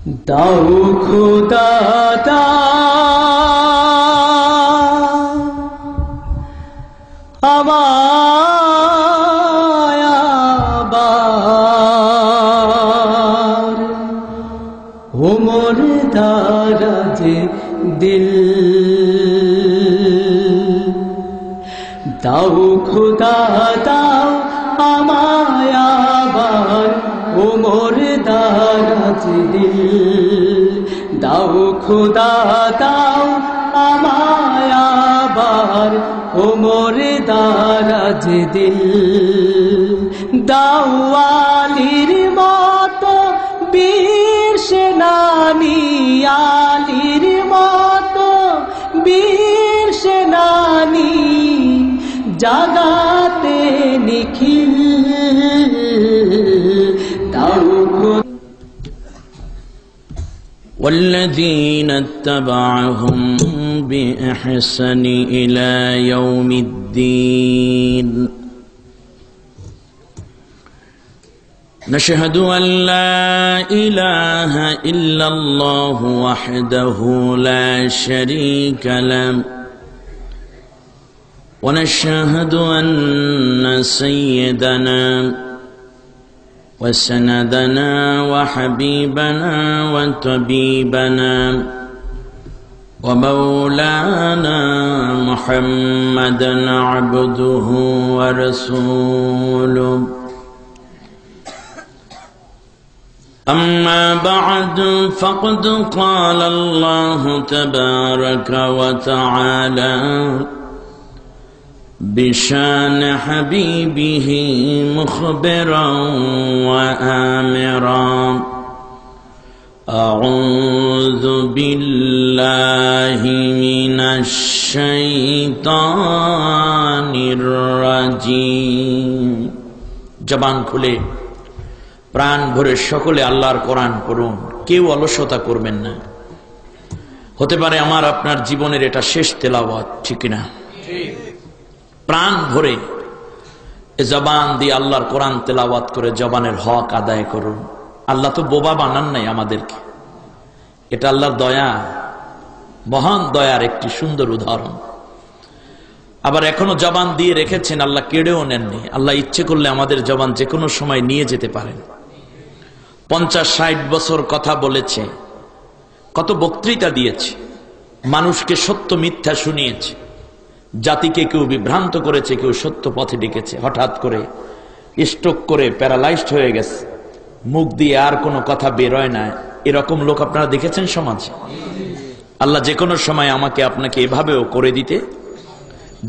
দাও খোদা আমায় আবার ওমর দারাজ দিল দাও খোদা দাও আমায় আবার ওমর দারাজ দিল দাও খোদা দাও আমায় আবার ওমর দারাজ দিল দাও আলীর মতো বীর সেনানী আলীর মতো বীর সেনানী জাগাতে নিখিল দাও والذين اتبعهم بإحسان إلى يوم الدين نشهد أن لا إله إلا الله وحده لا شريك له ونشهد أن سيدنا وسندنا وحبيبنا وطبيبنا ومولانا محمدا عبده ورسوله أما بعد فقد قال الله تبارك وتعالى بشان حبيبه مخبرا وآمرا أعوذ بالله من الشيطان الرجيم জবান খুলে প্রাণ ভরে সকলে আল্লাহর কোরআন পড়ুন কেউ অলসতা করবেন না হতে পারে আমার আপনার জীবনের এটা শেষ তেলাওয়াত ঠিক না ঠিক প্রাণ ভরে এ জবান দিয়ে আল্লাহর কোরআন তেলাওয়াত করে জবানের হক আদায় করুন আল্লাহ তো বোবা বানান নাই আমাদেরকে এটা আল্লাহর দয়া মহান দয়ার একটি সুন্দর উদাহরণ আবার এখনো জবান দিয়ে রেখেছেন আল্লাহ কেড়েও নেননি আল্লাহ ইচ্ছে করলে আমাদের জবান যে কোনো সময় নিয়ে যেতে পারেন 50-60 বছর কথা বলেছে কত বক্তৃতা দিয়েছে মানুষকে সত্য মিথ্যা শুনিয়েছে জাতিকে কেউ বিভ্রান্ত করেছে কেউ সত্য পথে ডেকেছে হঠাৎ করে স্ট্রোক করে প্যারালাইজড হয়ে গেছে মুখ দিয়ে আর কোনো কথা বের হয় না এরকম লোক আপনারা দেখেছেন সমাজে আল্লাহ যে কোনো সময় আমাকে আপনাকে এভাবেও করে দিতে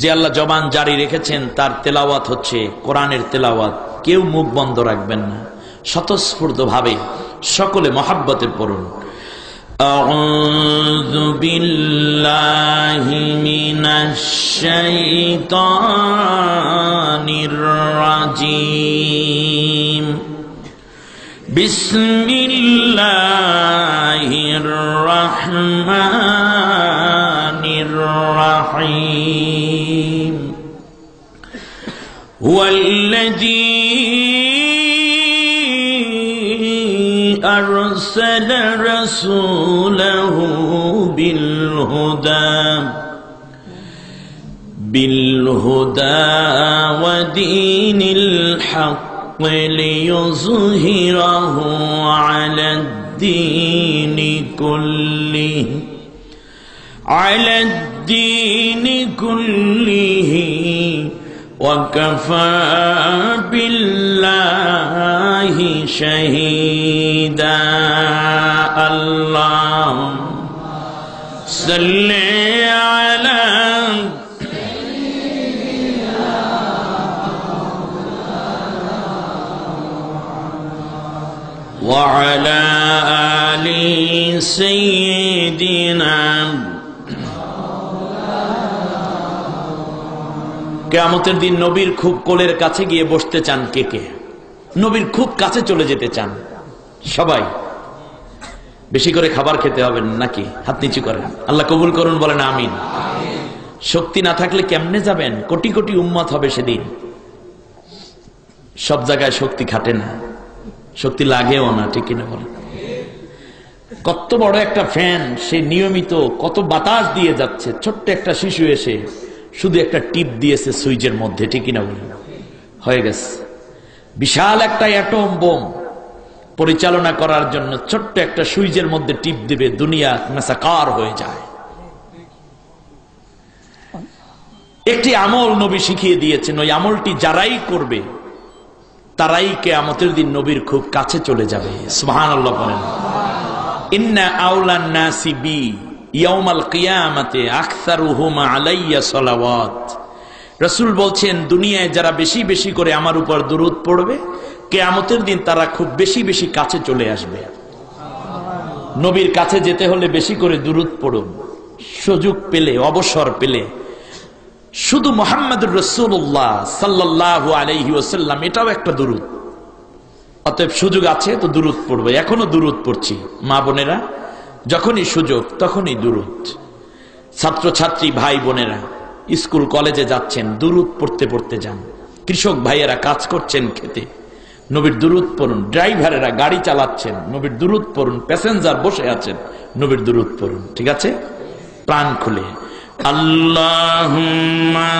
যে আল্লাহ জবান জারি রেখেছেন তার তেলাওয়াত হচ্ছে কোরআনের তেলাওয়াত কেউ মুখ বন্ধ রাখবেন না স্বতঃস্ফূর্ত ভাবে সকলে মহাব্বতে পড়ুন أعوذ بالله من الشيطان الرجيم بسم الله الرحمن الرحيم هو الذي أرسل رسوله بالهدى ودين الحق ليظهره على الدين كله وكفى بالله شهيدا اللهم صل على وعلى آل سيدنا কিয়ামতের দিন নবীর খুব কোলের কাছে গিয়ে বসতে চান কে কে নবীর খুব কাছে চলে যেতে চান সবাই বেশি করে খাবার খেতে হবে নাকি হাত নিচু করেন আল্লাহ কবুল করুন বলেন আমিন শক্তি না থাকলে কেমনে যাবেন কোটি কোটি উম্মত হবে সেদিন সব জায়গায় শক্তি খাটে না শক্তি লাগেও না ঠিক কিনা বলেন কত বড় একটা ফ্যান, সে নিয়মিত কত বাতাস দিয়ে যাচ্ছে, ছোট্ট একটা শিশু এসে শুধু একটা টিপ দিয়েছে সুইচের মধ্যে, ঠিক কিনা বলি, হয়ে গেছে। বিশাল একটা অ্যাটম বোম পরিচালনা করার জন্য ছোট্ট একটা সুইচের মধ্যে টিপ দিবে, দুনিয়া মেসাকার হয়ে যায়। একটি আমল নবী শিখিয়ে দিয়েছেন, ওই আমলটি যারাই করবে তারাই কিয়ামতের দিন নবীর খুব কাছে চলে যাবে। সুবহানাল্লাহ বলেন। ইন্না আওলান নাসি বি ইয়াউমাল কিয়ামাতে আকসারুহুম আলাইয়া সালাওয়াত। রাসূল বলছেন, দুনিয়ায় যারা বেশি বেশি করে আমার উপর দুরূদ পড়বে, কিয়ামতের দিন তারা খুব বেশি বেশি কাছে চলে আসবে। নবীর কাছে যেতে হলে বেশি করে দুরূদ পড়ুন। সুযোগ পেলে, অবসর পেলে শুধু মুহাম্মদুর রাসূলুল্লাহ সাল্লাল্লাহু আলাইহি ওয়াসাল্লাম, এটাও একটা দুরূদ। অতএব সুযোগ আছে তো দুরূদ পড়বে। এখনো দুরূদ পড়ছি মা বোনেরা, যখনই সুযোগ তখনই দুরূদ। ছাত্রছাত্রী ভাই বোনেরা স্কুল কলেজে যাচ্ছেন, দুরূদ পড়তে পড়তে যান। কৃষক ভাইয়েরা কাজ করছেন খেতে, নবীর দুরূদ পড়ুন। ড্রাইভারেরা গাড়ি চালাচ্ছেন, নবীর দুরূদ পড়ুন। প্যাসেঞ্জার বসে আছেন, নবীর দুরূদ পড়ুন। ঠিক আছে, প্রাণ খুলে আল্লাহুম্মা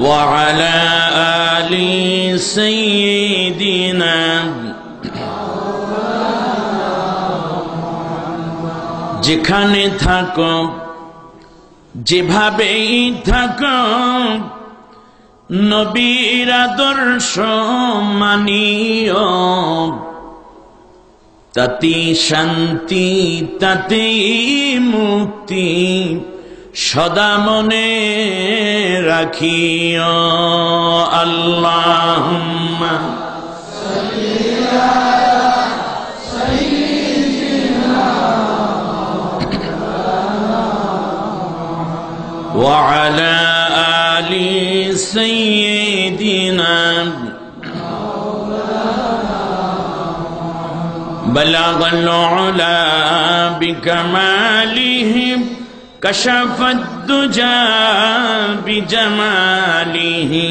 ওয়া আলা আলি সাইয়্যিদিনা। যেখানে থাকো, যেভাবেই থাকো, নবীর আদর্শ মানিও। তাতেই শান্তি, তাতেই মুক্তি, সদা মনে রাখিও। আল্লাহুম্মা ওয়া আলা আলি সাইয়্যিদিনা। বালাগাল উলা বিকামালিহি কাশাফাদ দুজা বিজামালিহি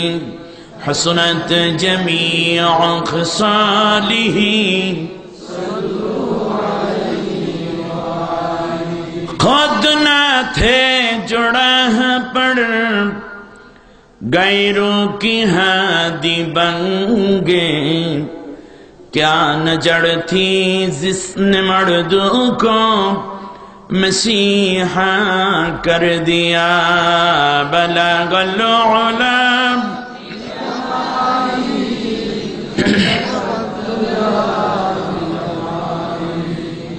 হাসনাত জামিউ খিসালিহি। खुद ना थे जुड़ा पड़ गैरों की हादी बन गए। क्या नजर थी जिसने मर्दों को मसीहा कर दिया। बलगल उला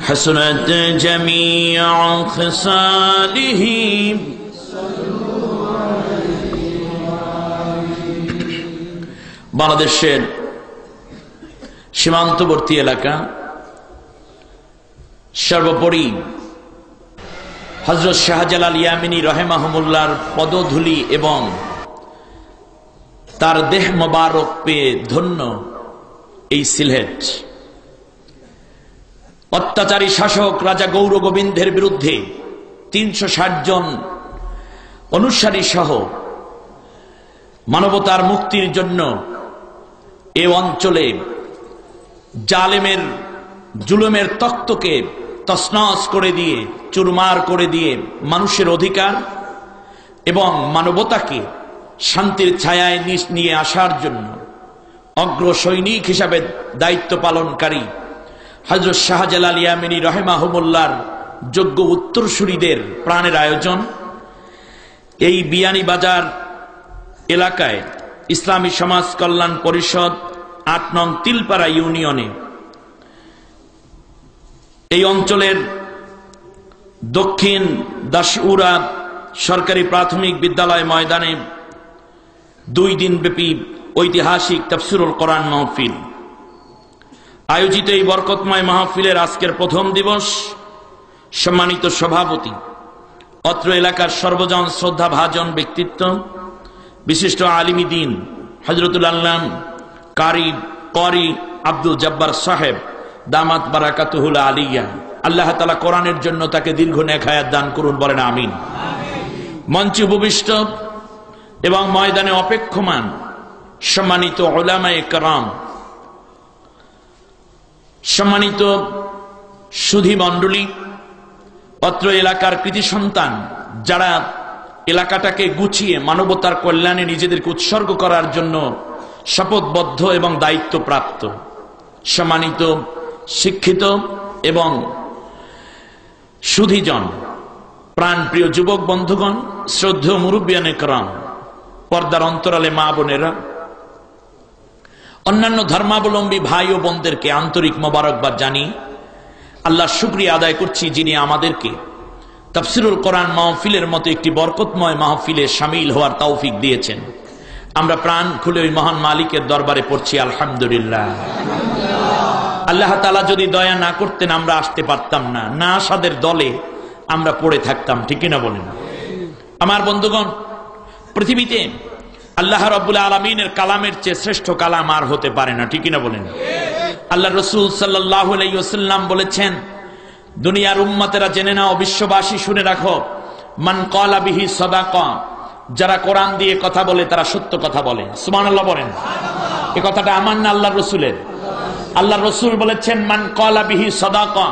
हसरत जमीअ खिसालिही। বাংলাদেশের সীমান্তবর্তী এলাকা, সর্বোপরি হযরত শাহজালাল ইয়ামিনী রাহিমাহুমুল্লাহর পদধূলি এবং তার দেহ মোবারক পেয়ে ধন্য এই সিলেট। অত্যাচারী শাসক রাজা গৌর গোবিন্দের বিরুদ্ধে ৩৬০ জন অনুসারী সহ মানবতার মুক্তির জন্য এ অঞ্চলে জালেমের জুলুমের তখ্তকে তছনছ করে দিয়ে, চুরমার করে দিয়ে মানুষের অধিকার এবং মানবতাকে শান্তির ছায়ায় নিয়ে আসার জন্য অগ্র সৈনিক হিসাবে দায়িত্ব পালনকারী হযরত শাহজালাল ইয়ামিনী রাহিমাহুমুল্লাহর যোগ্য উত্তরসূরিদের প্রাণের আয়োজন এই বিয়ানীবাজার এলাকায় ইসলামী সমাজ কল্যাণ পরিষদ ৮ নং তিলপাড়া ইউনিয়নে, এই অঞ্চলের দক্ষিণ দাসউরা সরকারি প্রাথমিক বিদ্যালয় ময়দানে 2 দিনব্যাপী ঐতিহাসিক তাফসীরুল কোরআন মাহফিল আয়োজিত। এই বরকতময় মাহফিলের আজকের প্রথম দিবস। সম্মানিত সভাপতি, অত্র এলাকার সর্বজন শ্রদ্ধা ভাজন ব্যক্তিত্ব, বিশিষ্ট আলিমী দ্বীন হযরতুল আল্লাম কারি আব্দুল জব্বার সাহেব দামাত বারাকাতুহুল আলিয়া, আল্লাহ তাআলা কোরআনের জন্য তাকে দীর্ঘ নেক হায়াত দান করুন, বলেন আমিন। মঞ্চে উপবিষ্ট এবং ময়দানে অপেক্ষমান সম্মানিত উলামায়ে কেরাম, সম্মানিত সুধী মণ্ডলী, অত্র এলাকার কৃতি সন্তান, যারা এলাকাটাকে গুছিয়ে মানবতার কল্যাণে নিজেদেরকে উৎসর্গ করার জন্য শপথবদ্ধ এবং দায়িত্বপ্রাপ্ত, সম্মানিত শিক্ষিত এবং সুধীজন, প্রাণপ্রিয় যুবক বন্ধুগণ, শ্রদ্ধেয় মুরব্বিয়ানে কেরাম, পর্দার অন্তরালে মা বোনেরা, অন্যান্য ধর্মাবলম্বী ভাই ও বোনদেরকে আন্তরিক মোবারকবাদ জানিয়ে আল্লাহর শুকরিয়া আদায় করছি, যিনি আমাদেরকে তাফসিরুল কোরআন মাহফিলের মতো একটি বরকতময় মাহফিলে শামিল হওয়ার তৌফিক দিয়েছেন। আমরা প্রাণ খুলে ওই মহান মালিকের দরবারে পড়ছি আলহামদুলিল্লাহ। আল্লাহ তাআলা যদি দয়া না করতেন আমরা আসতে পারতাম না, না আসাদের দলে আমরা পড়ে থাকতাম, ঠিক না বলেন? আমার বন্ধুগণ, পৃথিবীতে আল্লাহ রাব্বুল আলামিনের কালামের চেয়ে শ্রেষ্ঠ কালাম আর হতে পারে না, ঠিক না বলেন? আল্লাহ রাসূল সাল্লাল্লাহু আলাইহি ওয়াসাল্লাম বলেছেন, দুনিয়ার উম্মতেরা জেনে নাও, বিশ্ববাসী শুনে রাখো, মান ক্বালা বিহি সাদাকা, যারা কোরআন দিয়ে কথা বলে তারা সত্য কথা বলে। সুবহানাল্লাহ বলেন। এই কথাটা আমার না, আল্লাহর রাসূলের। আল্লাহর রাসূল বলেছেন, মান ক্বালা বিহি সাদাকা,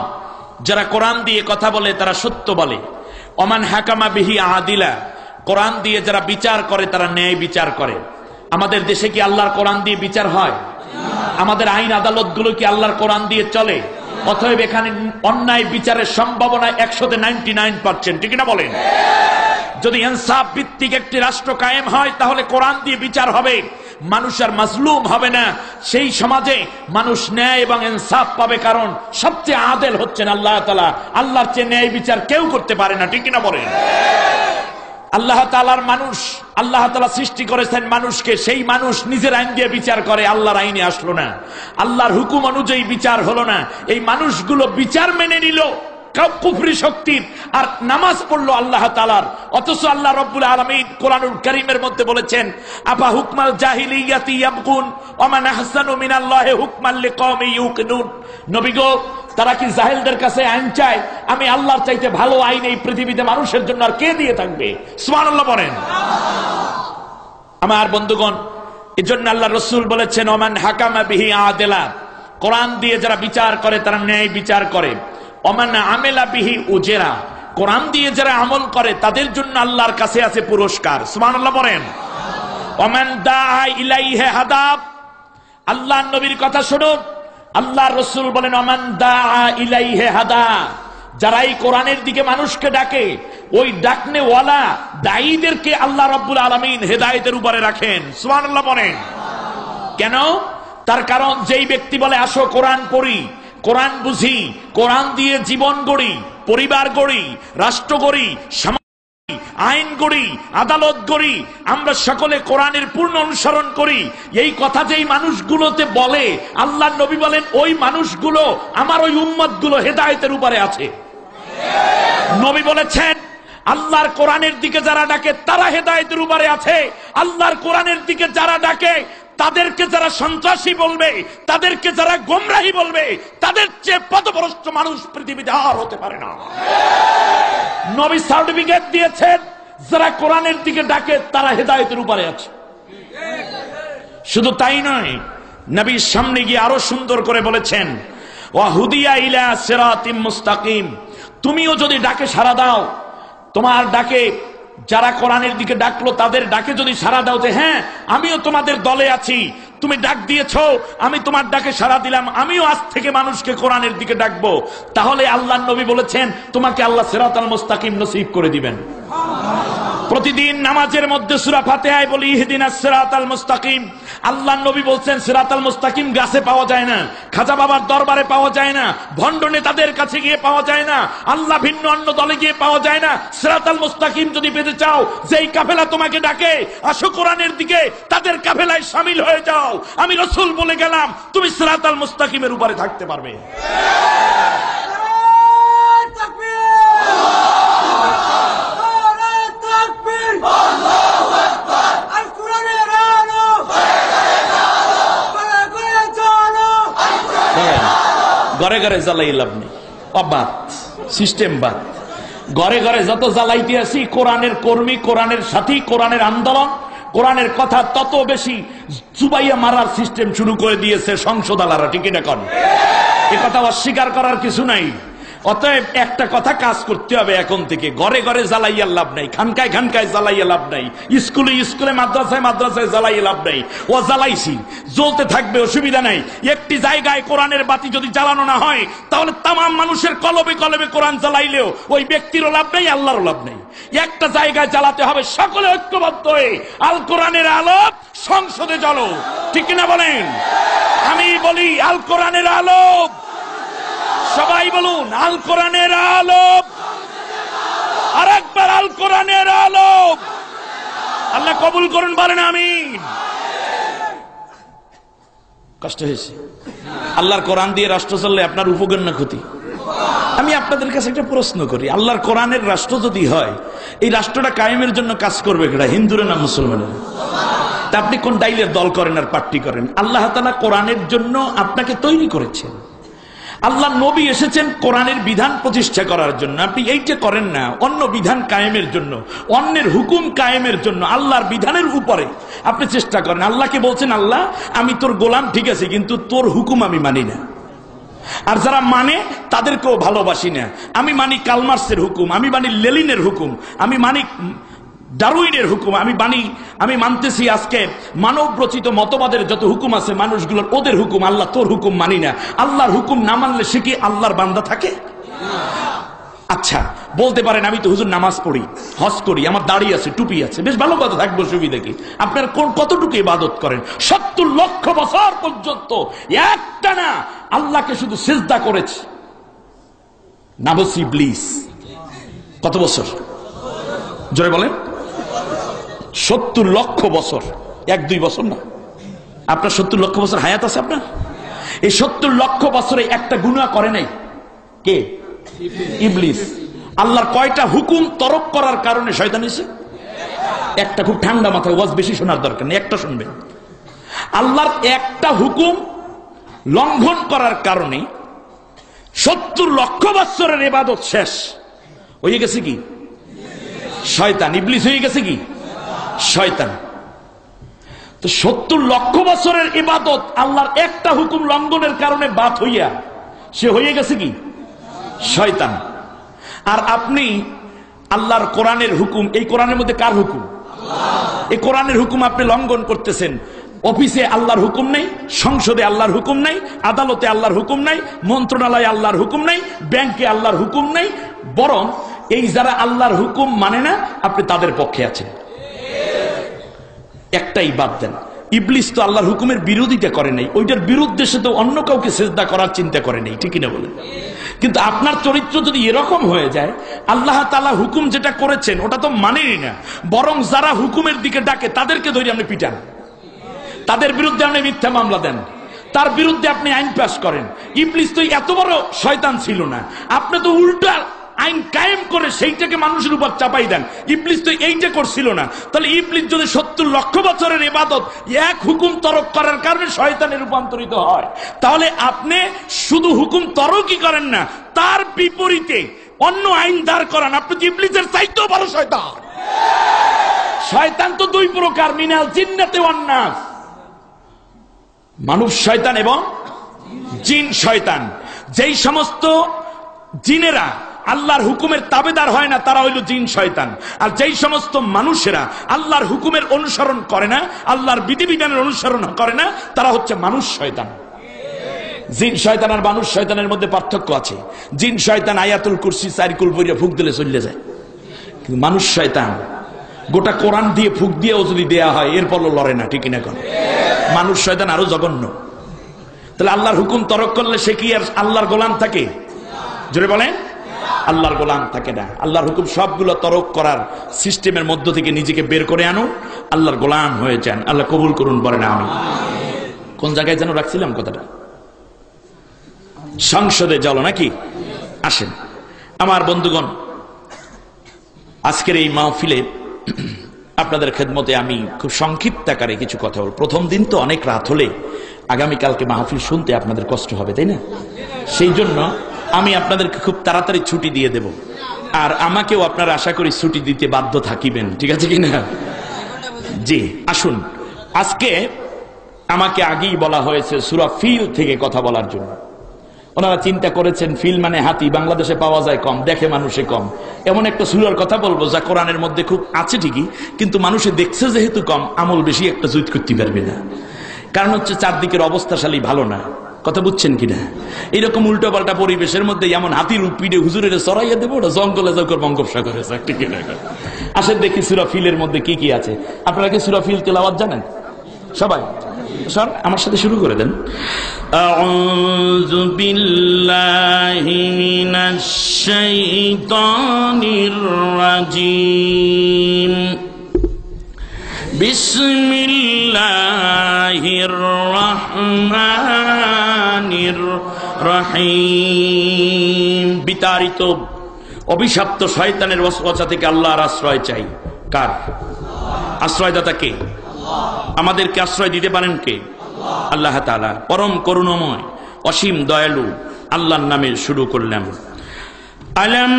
যারা কোরআন দিয়ে কথা বলে তারা সত্য বলে। ওমান হাকামা বিহি আদিলা, কোরআন দিয়ে যারা বিচার করে তারা ন্যায় বিচার করে। আমাদের দেশে কি আল্লাহর কোরআন দিয়ে বিচার হয়? আমাদের আইন আদালত গুলো কি আল্লাহর কোরআন দিয়ে চলে? অতএব এখানে অন্যায় বিচারের সম্ভাবনা 199%, ঠিক না বলেন? যদি ইনসাফ ভিত্তিক একটি রাষ্ট্র কায়েম হয় তাহলে কোরআন দিয়ে বিচার হবে, মানুষ আর মাজলুম হবে না। সেই সমাজে মানুষ ন্যায় এবং ইনসাফ পাবে, কারণ সবচেয়ে আদেল হচ্ছেন আল্লাহ তাআলা। আল্লাহর চেয়ে ন্যায় বিচার কেউ করতে পারে না, ঠিক না বলেন? আল্লাহ তাআলার মানুষ, আল্লাহ তাআলা সৃষ্টি করেছেন মানুষকে, সেই মানুষ নিজের আইন দিয়ে বিচার করে, আল্লাহর আইনে আসলো না, আল্লাহর হুকুম অনুযায়ী বিচার হলো না। এই মানুষগুলো বিচার মেনে নিল কুফরি শক্তির, আর নামাজ পড়লো আল্লাহ তাআলার। অথচ আল্লাহ রাব্বুল আলামিন কোরআনুল কারীমের মধ্যে বলেছেন, আফা হুকমাল জাহিলিয়াতি ইয়াবগুন ওয়া মান আহসানু মিনাল্লাহি হুকমান লিকাওমি ইউকিনুন। নবী গো, তারা কি জাহেলদের কাছে আইন চায়? আমি আল্লাহর চাইতে ভালো আইন এই পৃথিবীতে মানুষের জন্য আর কে দিয়ে থাকবে? সুবহানাল্লাহ বলেন। আমার বন্ধুগণ, এজন্য আল্লাহ রাসূল বলেছেন, ওমান হাকামা বিহি আদিলা, কোরআন দিয়ে যারা বিচার করে তারা ন্যায় বিচার করে। ওমান আমেলা বিহি উজরা, কোরআন দিয়ে যারা আমল করে তাদের জন্য আল্লাহর কাছে আছে পুরস্কার। সুবহানাল্লাহ বলেন। ওমান দাআ ইলাইহি হাদাব, আল্লাহর নবীর কথা শুনুন, আল্লাহর রাসূল বলেন, ওমান দাআ ইলাইহি হাদা, যারা এই কোরআনের দিকে মানুষকে ডাকে, ওই ডাকনে ওয়ালা দায়ীদেরকে আল্লাহ রাব্বুল আলামিন হেদায়েতের উপরে রাখেন। সুবহানাল্লাহ বলেন। কেন? তার কারণ যেই ব্যক্তি বলে আসো কোরআন পড়ি, কোরআন বুঝি, কোরআন দিয়ে জীবন গড়ি, পরিবার গড়ি, রাষ্ট্র গড়ি, আইন গড়ি, আদালত গড়ি, আমরা সকলে কোরআনের পূর্ণ অনুসরণ করি, এই কথা যেই মানুষগুলোতে বলে, আল্লাহর নবী বলেন ওই মানুষগুলো আমার ওই উম্মতগুলো হেদায়েতের উপরে আছে। নবী বলেছেন, আল্লাহর কোরআনের দিকে যারা ডাকে তারা হেদায়েতের উপরে আছে। আল্লাহর কোরআনের দিকে যারা ডাকে তাদেরকে যারা সন্ত্রাসী বলবে, তাদেরকে যারা গোমরাহী বলবে, তাদের চেয়ে পথভ্রষ্ট মানুষ পৃথিবীতে আর হতে পারে না। নবী সার্টিফিকেট দিয়েছেন, যারা কোরআনের দিকে ডাকে তারা হেদায়েতের উপরে আছে। শুধু তাই নয়, নবীর সামনে গিয়ে আরো সুন্দর করে বলেছেন, ওয়া হুদিয়া ইলা সিরাতিম মুস্তাকিম, তুমিও যদি ডাকে সাড়া দাও, তোমার ডাকে যারা কোরআনের দিকে ডাকলো তাদের ডাকে যদি সাড়া দাও যে হ্যাঁ আমিও তোমাদের দলে আছি, তুমি ডাক দিয়েছো, আমি তোমার ডাকে সাড়া দিলাম, আমিও আজ থেকে মানুষকে কোরআনের দিকে ডাকবো, তাহলে আল্লাহর নবী বলেছেন তোমাকে আল্লাহ সিরাতাল মুস্তাকিম নসিব করে দিবেন। প্রতিদিন নামাজের মধ্যে সূরা ফাতিহায় বলি ইহদিনাস সিরাতাল মুস্তাকিম। আল্লাহর নবী বলছেন সিরাতাল মুস্তাকিম গাছে পাওয়া যায় না, খাজা বাবার দরবারে পাওয়া যায় না, ভণ্ড নেতাদের কাছে গিয়ে পাওয়া যায় না, আল্লাহ ভিন্ন অন্য দলে গিয়ে পাওয়া যায় না। সিরাতাল মুস্তাকিম যদি পেতে চাও, যেই কাফেলা তোমাকে ডাকে আসো কোরআনের দিকে, তাদের কাফেলায় শামিল হয়ে যাও। আমি রাসূল বলে গেলাম, তুমি সিরাতাল মুস্তাকিমের উপরে থাকতে পারবে। ঘরে ঘরে জ্বালাই লাভ নেই, অবাত সিস্টেম বাদ। ঘরে ঘরে যত জ্বালাইতে আছি, কোরআনের কর্মী, কোরআনের সাথী, কোরআনের আন্দোলন, কোরআনের কথা তত বেশি চুবাইয়া মারার সিস্টেম শুরু করে দিয়েছে সংসদালারা, ঠিক না কোন? এ কথা অস্বীকার করার কিছু নাই। অতএব একটা কথা কাজ করতে হবে এখন থেকে, ঘরে ঘরে জ্বালাইয়া লাভ নাই, খানকায় খানকায় জ্বালাইয়া লাভ নাই, স্কুলে স্কুলে মাদ্রাসায় মাদ্রাসায় জ্বালাইয়া লাভ নাই। ও জ্বালাইছি, জ্বলতে থাকবে, অসুবিধা নাই। একটি জায়গায় কোরআনের বাতি যদি জ্বালানো না হয়, তাহলে তামাম মানুষের কলবে কলবে কোরআন জ্বালাইলেও ওই ব্যক্তিরও লাভ নেই, আল্লাহরও লাভ নেই। একটা জায়গায় জ্বালাতে হবে, সকলে ঐক্যবদ্ধ হয়ে আল কোরআনের আলো সংসদে জ্বলো, ঠিক কিনা বলেন? আমি বলি আল কোরআনের আলো, সবাই বলুন আল কোরআনের আলো, আর একবার আল কোরআনের আলো। আল্লাহ কবুল করুন, বলেন আমিন। কষ্ট হয়েছে? আল্লাহর কোরআন দিয়ে রাষ্ট্র চললে আপনার উপকার না ক্ষতি? আমি আপনাদের কাছে একটা প্রশ্ন করি, আল্লাহর কোরআনের রাষ্ট্র যদি হয়, এই রাষ্ট্রটা কায়েমের জন্য কাজ করবে কেডা? হিন্দুরা না মুসলমানেরা? তা আপনি কোন ডাইলের দল করেন আর পার্টি করেন? আল্লাহ তাআলা কোরআনের জন্য আপনাকে তৈরি করেছেন। আল্লাহ নবী এসেছেন কোরআনের বিধান প্রতিষ্ঠা করার জন্য। আপনি এইটা করেন না, অন্য বিধান কায়েমের জন্য, অন্যের হুকুম কায়েমের জন্য। আল্লাহর বিধানের উপরে আপনি চেষ্টা করেন। আল্লাহকে বলছেন, আল্লাহ আমি তোর গোলাম, ঠিক আছে, কিন্তু তোর হুকুম আমি মানি না। আর যারা মানে তাদেরকেও ভালোবাসি না। আমি মানি কালমার্সের হুকুম, আমি মানি লেনিনের হুকুম, আমি মানি ডারউইনের হুকুম, আমি মানতেছি আজকে মানব রচিত মতবাদের যত হুকুম আছে মানুষগুলোর, ওদের হুকুম। আল্লাহ তোর হুকুম মানি না। আল্লাহর হুকুম না মানলে সে কি আল্লাহর বান্দা থাকে? আচ্ছা বলতে পারেন, আমি তো হুজুর নামাজ পড়ি, হজ করি, আমার দাড়ি আছে, টুপি আছে, বেশ ভালো কথা, থাকবো, সুবিধা কি? আপনার কতটুকু ইবাদত করেন? 70 লক্ষ বছর পর্যন্ত একটা না আল্লাহকে শুধু সিজদা করেছে নাবস ইবলিস। কত বছর? জোরে বলেন। 70 লক্ষ বছর, 1-2 বছর না। আপনার 70 লক্ষ বছর হায়াত আছে আপনার। এই 70 লক্ষ বছরে একটা গুনাহ করে নাই কে? ইবলিস। আল্লাহর কয়টা হুকুম তরক করার কারণে শয়তান এসে? একটা। খুব ঠান্ডা মাথায়, ওয়াজ বেশি শোনার দরকার নেই, একটা শুনবেন। আল্লাহর একটা হুকুম লঙ্ঘন করার কারণে 70 লক্ষ বছরের ইবাদত শেষ হয়ে গেছে কি? শয়তান। ইবলিস হয়ে গেছে কি? শয়তান। তো 70 লক্ষ বছরের ইবাদত আল্লাহর একটা হুকুম লঙ্ঘনের কারণে বাদ হইয়া সে হয়ে গেছে কি? শয়তান। আর আপনি আল্লাহর কোরআনের হুকুম, এই কোরআনের মধ্যে কার হুকুম? এই কোরআনের হুকুম আপনি লঙ্ঘন করতেছেন। অফিসে আল্লাহর হুকুম নেই, সংসদে আল্লাহর হুকুম নেই, আদালতে আল্লাহর হুকুম নেই, মন্ত্রণালয়ে আল্লাহর হুকুম নেই, ব্যাংকে আল্লাহর হুকুম নেই। বরং এই যারা আল্লাহর হুকুম মানে না, আপনি তাদের পক্ষে আছেন। একটাই বাদ দেন, ইবলিস তো আল্লাহর হুকুমের বিরোধিতা করে নাই, ওইটার বিরুদ্ধে সে তো অন্য কাউকে সিজদা করার চিন্তা করে নাই, ঠিক না বলেন? কিন্তু আপনার চরিত্র যদি এরকম হয়ে যায়, আল্লাহ তাআলা হুকুম যেটা করেছেন ওটা তো মানেই না, বরং যারা হুকুমের দিকে ডাকে তাদেরকে ধরে আপনি পিটান, তাদের বিরুদ্ধে আপনি মিথ্যা মামলা দেন, তার বিরুদ্ধে আপনি আইন পাস করেন। ইবলিস তো এত বড় শয়তান ছিল না, আপনি তো উল্টা আইন কায়েম করে সেইটাকে মানুষের উপর চাপাই দেন। ইবলিস তো এইটা করছিল না। তাহলে ইবলিস যদি 70 লক্ষ বছরের ইবাদত এক হুকুম তরক করার কারণে শয়তানে রূপান্তরিত হয়, তাহলে আপনি শুধু হুকুম তরকই করেন না, তার বিপরীতে অন্য আইন দাঁড় করান। আপনি তো ইবলিসের চাইতেও বড় শয়তান। শয়তান তো 2 প্রকার, মিনাল জিন্নাতি ওয়ান নাস, মানুষ শয়তান এবং জিন শয়তান। যেই সমস্ত জিনেরা আল্লাহর হুকুমের তাবেদার হয় না, তারা হইল জিন শয়তান। আর যেই সমস্ত মানুষেরা আল্লাহর হুকুমের অনুসরণ করে না, আল্লাহর বিধিবিধানের অনুসরণ করে না, তারা হচ্ছে মানুষ শয়তান। জিন শয়তান আর মানুষ শয়তানের মধ্যে পার্থক্য আছে। জিন শয়তান আয়াতুল কুরসি 4 কুল পড়িয়া ফুক দিলে চলে যায়, কিন্তু মানুষ শয়তান গোটা কোরআন দিয়ে ফুক দিয়েও যদি দেয়া হয় এরপরও লড়ে না, ঠিক না? করে মানুষ শয়তান আরো জঘন্য। তাহলে আল্লাহর হুকুম তরক করলে সে কি আর আল্লাহর গোলাম থাকে? জোরে বলেন, আল্লাহর গোলাম থাকে না। আল্লাহর হুকুম সবগুলো তরক করার সিস্টেমের মধ্য থেকে নিজেকে বের করে আনুন, আল্লাহর গোলাম হয়ে যান। আল্লাহ কবুল করুন, বলেন আমিন। কোন জায়গায় যেন রাখছিলাম কথাটা? সংসদে চলো নাকি? আসেন আমার বন্ধুগণ, আজকের এই মাহফিলে আপনাদের খেদমতে আমি খুব সংক্ষিপ্ত আকারে কিছু কথা বলব। প্রথম দিন তো অনেক রাত হলে আগামীকালকে মাহফিল শুনতে আপনাদের কষ্ট হবে, তাই না? সেই জন্য আমি আপনাদেরকে খুব তাড়াতাড়ি ছুটি দিয়ে দেব, আর আমাকেও আপনারা আশা করি ছুটি দিতে বাধ্য থাকিবেন, ঠিক আছে কিনা? জি আসুন, আজকে আমাকে আগেই বলা হয়েছে সূরা ফিল থেকে কথা বলার জন্য। ওনারা চিন্তা করেছেন ফিল মানে হাতি, বাংলাদেশে পাওয়া যায় কম, দেখে মানুষে কম, এমন একটা সূরার কথা বলবো যা কোরআনের মধ্যে খুব আছে ঠিকই, কিন্তু মানুষে দেখছে যেহেতু কম, আমল বেশি একটা জুত করতে পারবে না। কারণ হচ্ছে চারদিকের অবস্থাশালী ভালো না, কথা বুঝছেন কিনা? এইরকম উল্টো পাল্টা পরিবেশের মধ্যে এমন হাতির পিঠে হুজুরের চড়াইয়া দেবো, ওটা জঙ্গলে জঙ্গল বঙ্গোপসাগরে ঠিক না? আসেন দেখি সূরা ফিলের মধ্যে কি কি আছে। আপনারা কি সূরা ফিল তেলাওয়াত জানেন সবাই? স্যার আমার সাথে শুরু করে দেন। আউযু বিল্লাহি মিনাশ শাইতানির রাজীম। বিসমিল্লাহির রহমানির রহিম। বিতাড়িত অভিশপ্ত শয়তানের ওয়াসওয়াসা থেকে আল্লাহর আশ্রয় চাই। কার আশ্রয়দাতা কে? আমাদেরকে আশ্রয় দিতে পারেন কে? আল্লাহ তাআলা, পরম করুণাময়, অসীম দয়ালু। আল্লাহর নামে শুরু করলাম। আলাম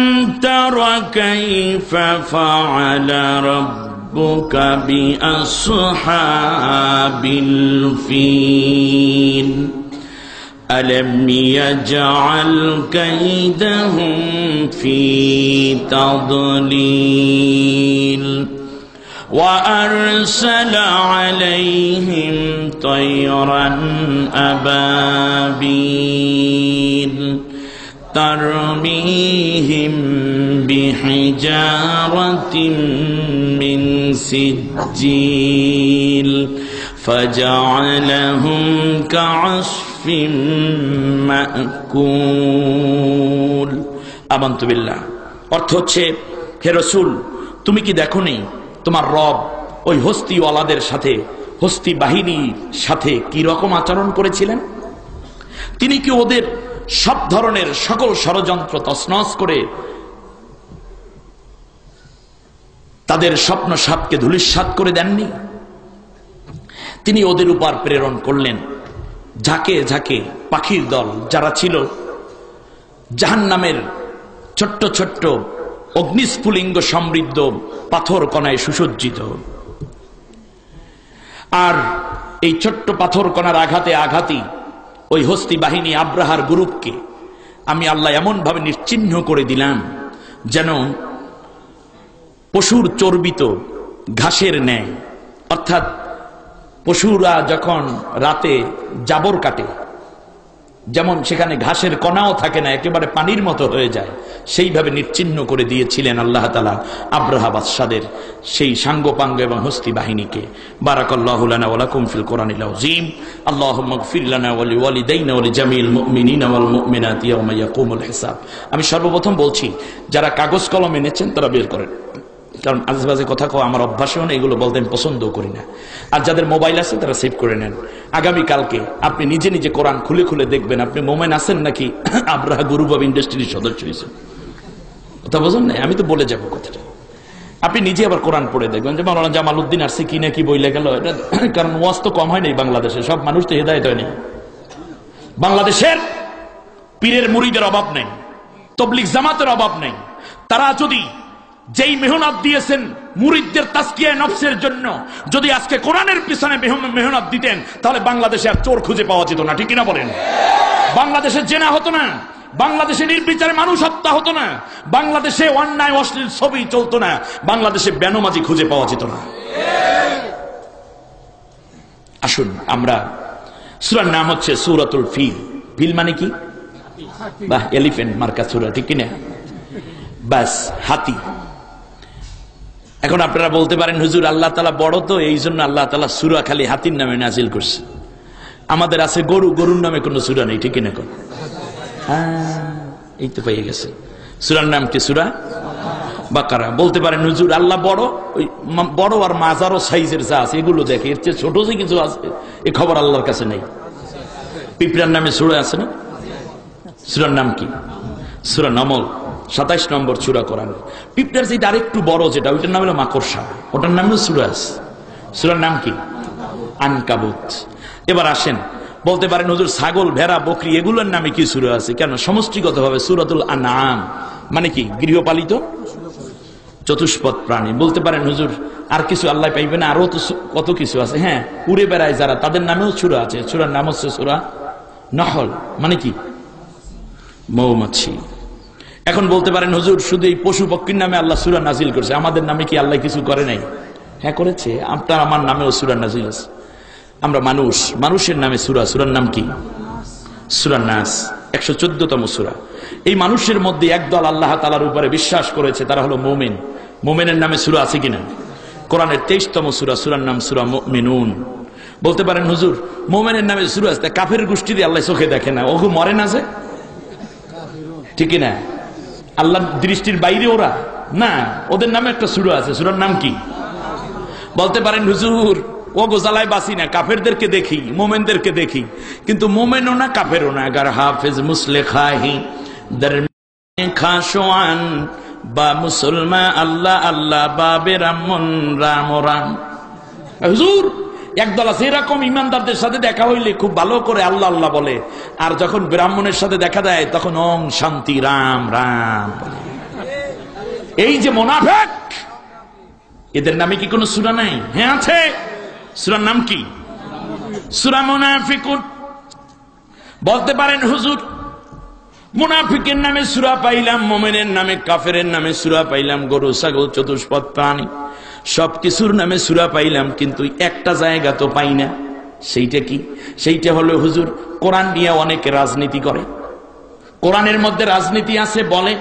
তারা কাইফা ফাআলা রাব্বুকা বিআসহাবিল ফিল আলাম ইয়াজআল কাইদাহুম ফি তাদলিল وأرسل عليهم طيرا أبابيل ترميهم بحجارة من سجيل فجعلهم كعصف مأكول। آمنت بالله অর্থ হচ্ছে, হে রাসূল তুমি কি দেখো নি তোমার রব ওই হস্তিওয়ালাদের সাথে, হস্তি বাহিনীর সাথে কি রকম আচরণ করেছিলেন? তিনি কি ওদের সব ধরনের সকল ষড়যন্ত্র তছনছ করে তাদের স্বপ্ন সাপকে ধূলিসাৎ করে দেননি? তিনি ওদের উপর প্রেরণ করলেন ঝাঁকে ঝাঁকে পাখির দল, যারা ছিল জাহান্নামের ছোট্ট ছোট্ট অগ্নিস্ফুলিঙ্গ সমৃদ্ধ পাথর কণায় সুসজ্জিত। আর এই ছোট্ট পাথর কণার আঘাতে আঘাতই ওই হস্তি বাহিনী আব্রাহার গ্রুপকে আমি আল্লাহ এমন ভাবে নিশ্চিহ্ন করে দিলাম যেন পশুর চর্বিত ঘাসের ন্যায়। অর্থাৎ পশুরা যখন রাতে জাবর কাটে, যেমন সেখানে ঘাসের কণাও থাকে না, একেবারে পানির মতো হয়ে যায়, সেইভাবে নিশ্চিহ্ন করে দিয়েছিলেন আল্লাহ তাআলা আব্রাহা বাদশাদের সেই সাঙ্গপাঙ্গ এবং হস্তি বাহিনীকে। বারাকাল্লাহু লানা ওয়া লাকুম ফিল কোরআনিল আযীম। আল্লাহুম্মা ইগফির লানা ওয়া লিওয়ালিদাইনা ওয়া লিজামিল মুমিনিনা ওয়াল মুমিনাতি ইয়াওমা ইয়াকুমুল হিসাব। আমি সর্বপ্রথম বলছি, যারা কাগজ কলম এনেছেন তারা বের করেন, কারণ আজেবাজে কথা কও আমার অভ্যাসও না, এগুলো বলতে আমি পছন্দ করি না। আর যাদের মোবাইল আছে তারা সেভ করে নেন। আগামী কালকে আপনি নিজে নিজে কোরআন খুলে খুলে দেখবেন আপনি মোমেন আছেন নাকি আব্রাহা গ্রুপ অফ ইন্ডাস্ট্রির সদস্য হয়েছেন। কথা বোঝেন না? আমি তো বলে যাবো কথাটা, আপনি নিজে আবার কোরআন পড়ে দেখবেন যে মাওলানা জামালউদ্দিন আসছে কি না কি বইলে গেল। এটা কারণ ওয়াজ তো কম হয় নাই বাংলাদেশে, সব মানুষ তো হেদায়েত হয়নি। বাংলাদেশের পীরের মুরিদের অভাব নেই, তাবলীগ জামাতের অভাব নেই। তারা যদি যেই মেহনত দিয়েছেন মুরিদদের তাজকিয়া নফসের জন্য, যদি আজকে কোরআনের পিছনে মেহনত দিতেন তাহলে বাংলাদেশে আর চোর খুঁজে পাওয়া যেত না, ঠিক কিনা বলেন? বাংলাদেশে জেনা হতো না, বাংলাদেশে নির্বিচারে মানুষ হত্যা হতো না, বাংলাদেশে অন্যায় অশ্লীল ছবি চলতো না, বাংলাদেশে বেনমাজি খুঁজে পাওয়া যেত না। আসুন আমরা, সূরার নাম হচ্ছে সূরাতুল ফিল। ফিল মানে কি? বাহ, এলিফ্যান্ট মার্কা সূরা, ঠিক কিনা? বাস, হাতি। এখন আপনারা বলতে পারেন হুজুর আল্লাহ তাআলা বড় তো এই জন্য আল্লাহ তাআলা সূরা খালি হাতির নামে নাজিল করছে। আমাদের আছে গরু, গরুর নামে কোনো সূরা নেই, ঠিক কিনা? এই তো পেয়ে গেছে। সূরার নাম কি? সূরা বাকারা। বলতে পারেন হুজুর আল্লাহ বড়, ওই বড় আর মাঝারো সাইজের যা আছে এগুলো দেখে, এর চেয়ে ছোট যে কিছু আছে এই খবর আল্লাহর কাছে নেই। পিঁপড়ার নামে সূরা আছে না? সূরার নাম কি? সূরা নমল, 27 নম্বর সূরা কোরআন। পিঁপড়ার যেটা আরেকটু বড় যেটা, ওইটার নাম হলো মাকড়সা, ওটার নাম হলো সূরা। সূরার নাম কি? আনকাবুত। এবার আসেন, বলতে পারেন হুজুর ছাগল, ভেড়া, বকরি এগুলোর নামে কি সূরা আছে? কেন? সমষ্টিগতভাবে সূরাতুল আনআম মানে কি? গৃহপালিত চতুষ্পদ প্রাণী। বলতে পারেন হুজুর আর কিছু আল্লাহ পাইবে না, আরো তো কত কিছু আছে। হ্যাঁ, উড়ে বেড়ায় যারা, তাদের নামেও সূরা আছে। সূরার নাম হচ্ছে সূরা নহল, মানে কি? মৌমাছি। এখন বলতে পারেন হুজুর শুধু এই পশু পক্ষীর নামে আল্লাহ সূরা নাজিল করেছে, আমাদের নামে কি আল্লাহ কিছু করে নাই? হ্যাঁ করেছে, আপনার আমার নামেও সূরা নাজিল আছে। আমরা মানুষ, মানুষের নামে সূরা, সূরার নাম কি? সূরা নাস, 114তম সূরা। এই মানুষের মধ্যে একদল আল্লাহ তাআলার উপরে বিশ্বাস করেছে, তারা হলো মুমিন। মুমিনের নামে সূরা আছে কিনা? কোরআনের 23তম সূরা, সূরার নাম সূরা মুমিনুন। বলতে পারেন হুজুর মুমিনের নামে সূরা আছে, কাফের গোষ্ঠী দিয়ে আল্লাহ চোখে দেখে না, ওগো মরে না যে, ঠিক না? আল্লাহর দৃষ্টির বাইরে ওরা না, ওদের নামে একটা সূরা আছে, সূরার নাম কি? বলতে পারেন হুজুর ও গোজালায় বাসি না, কাফেরদেরকে দেখি, মোমেনদেরকে দেখি, কিন্তু মোমেনও না কাফেরও না। আগার হাফেজ মুসলে খাহি দরমিয়ানে খাশোয়ান বা মুসলমান আল্লাহ আল্লাহ বাবে রামন রাম রাম। হুজুর একদল আছে এরকম, ইমানদারদের সাথে দেখা হইলে খুব ভালো করে আল্লাহ আল্লাহ বলে, আর যখন ব্রাহ্মণের সাথে দেখা দেয় তখন ওং শান্তি রাম রাম বলে। এই যে মুনাফিক, এদের নামে কি কোনো সূরা নাই? হ্যাঁ আছে। সূরার নাম কি? সূরা মুনাফিকুন। বলতে পারেন হুজুর মুনাফিকের নামে সূরা পাইলাম, মুমিনের নামে, কাফেরের নামে সূরা পাইলাম, গরু ছাগল চতুষ্পদ প্রাণী সবকিছুর নামে সূরা পাইলাম, কিন্তু একটা জায়গা তো পাই না। সেইটা কি? সেইটা হলো হুজুর কোরআন নিয়ে অনেকে রাজনীতি করে। কোরআনের মধ্যে রাজনীতি আছে বলে,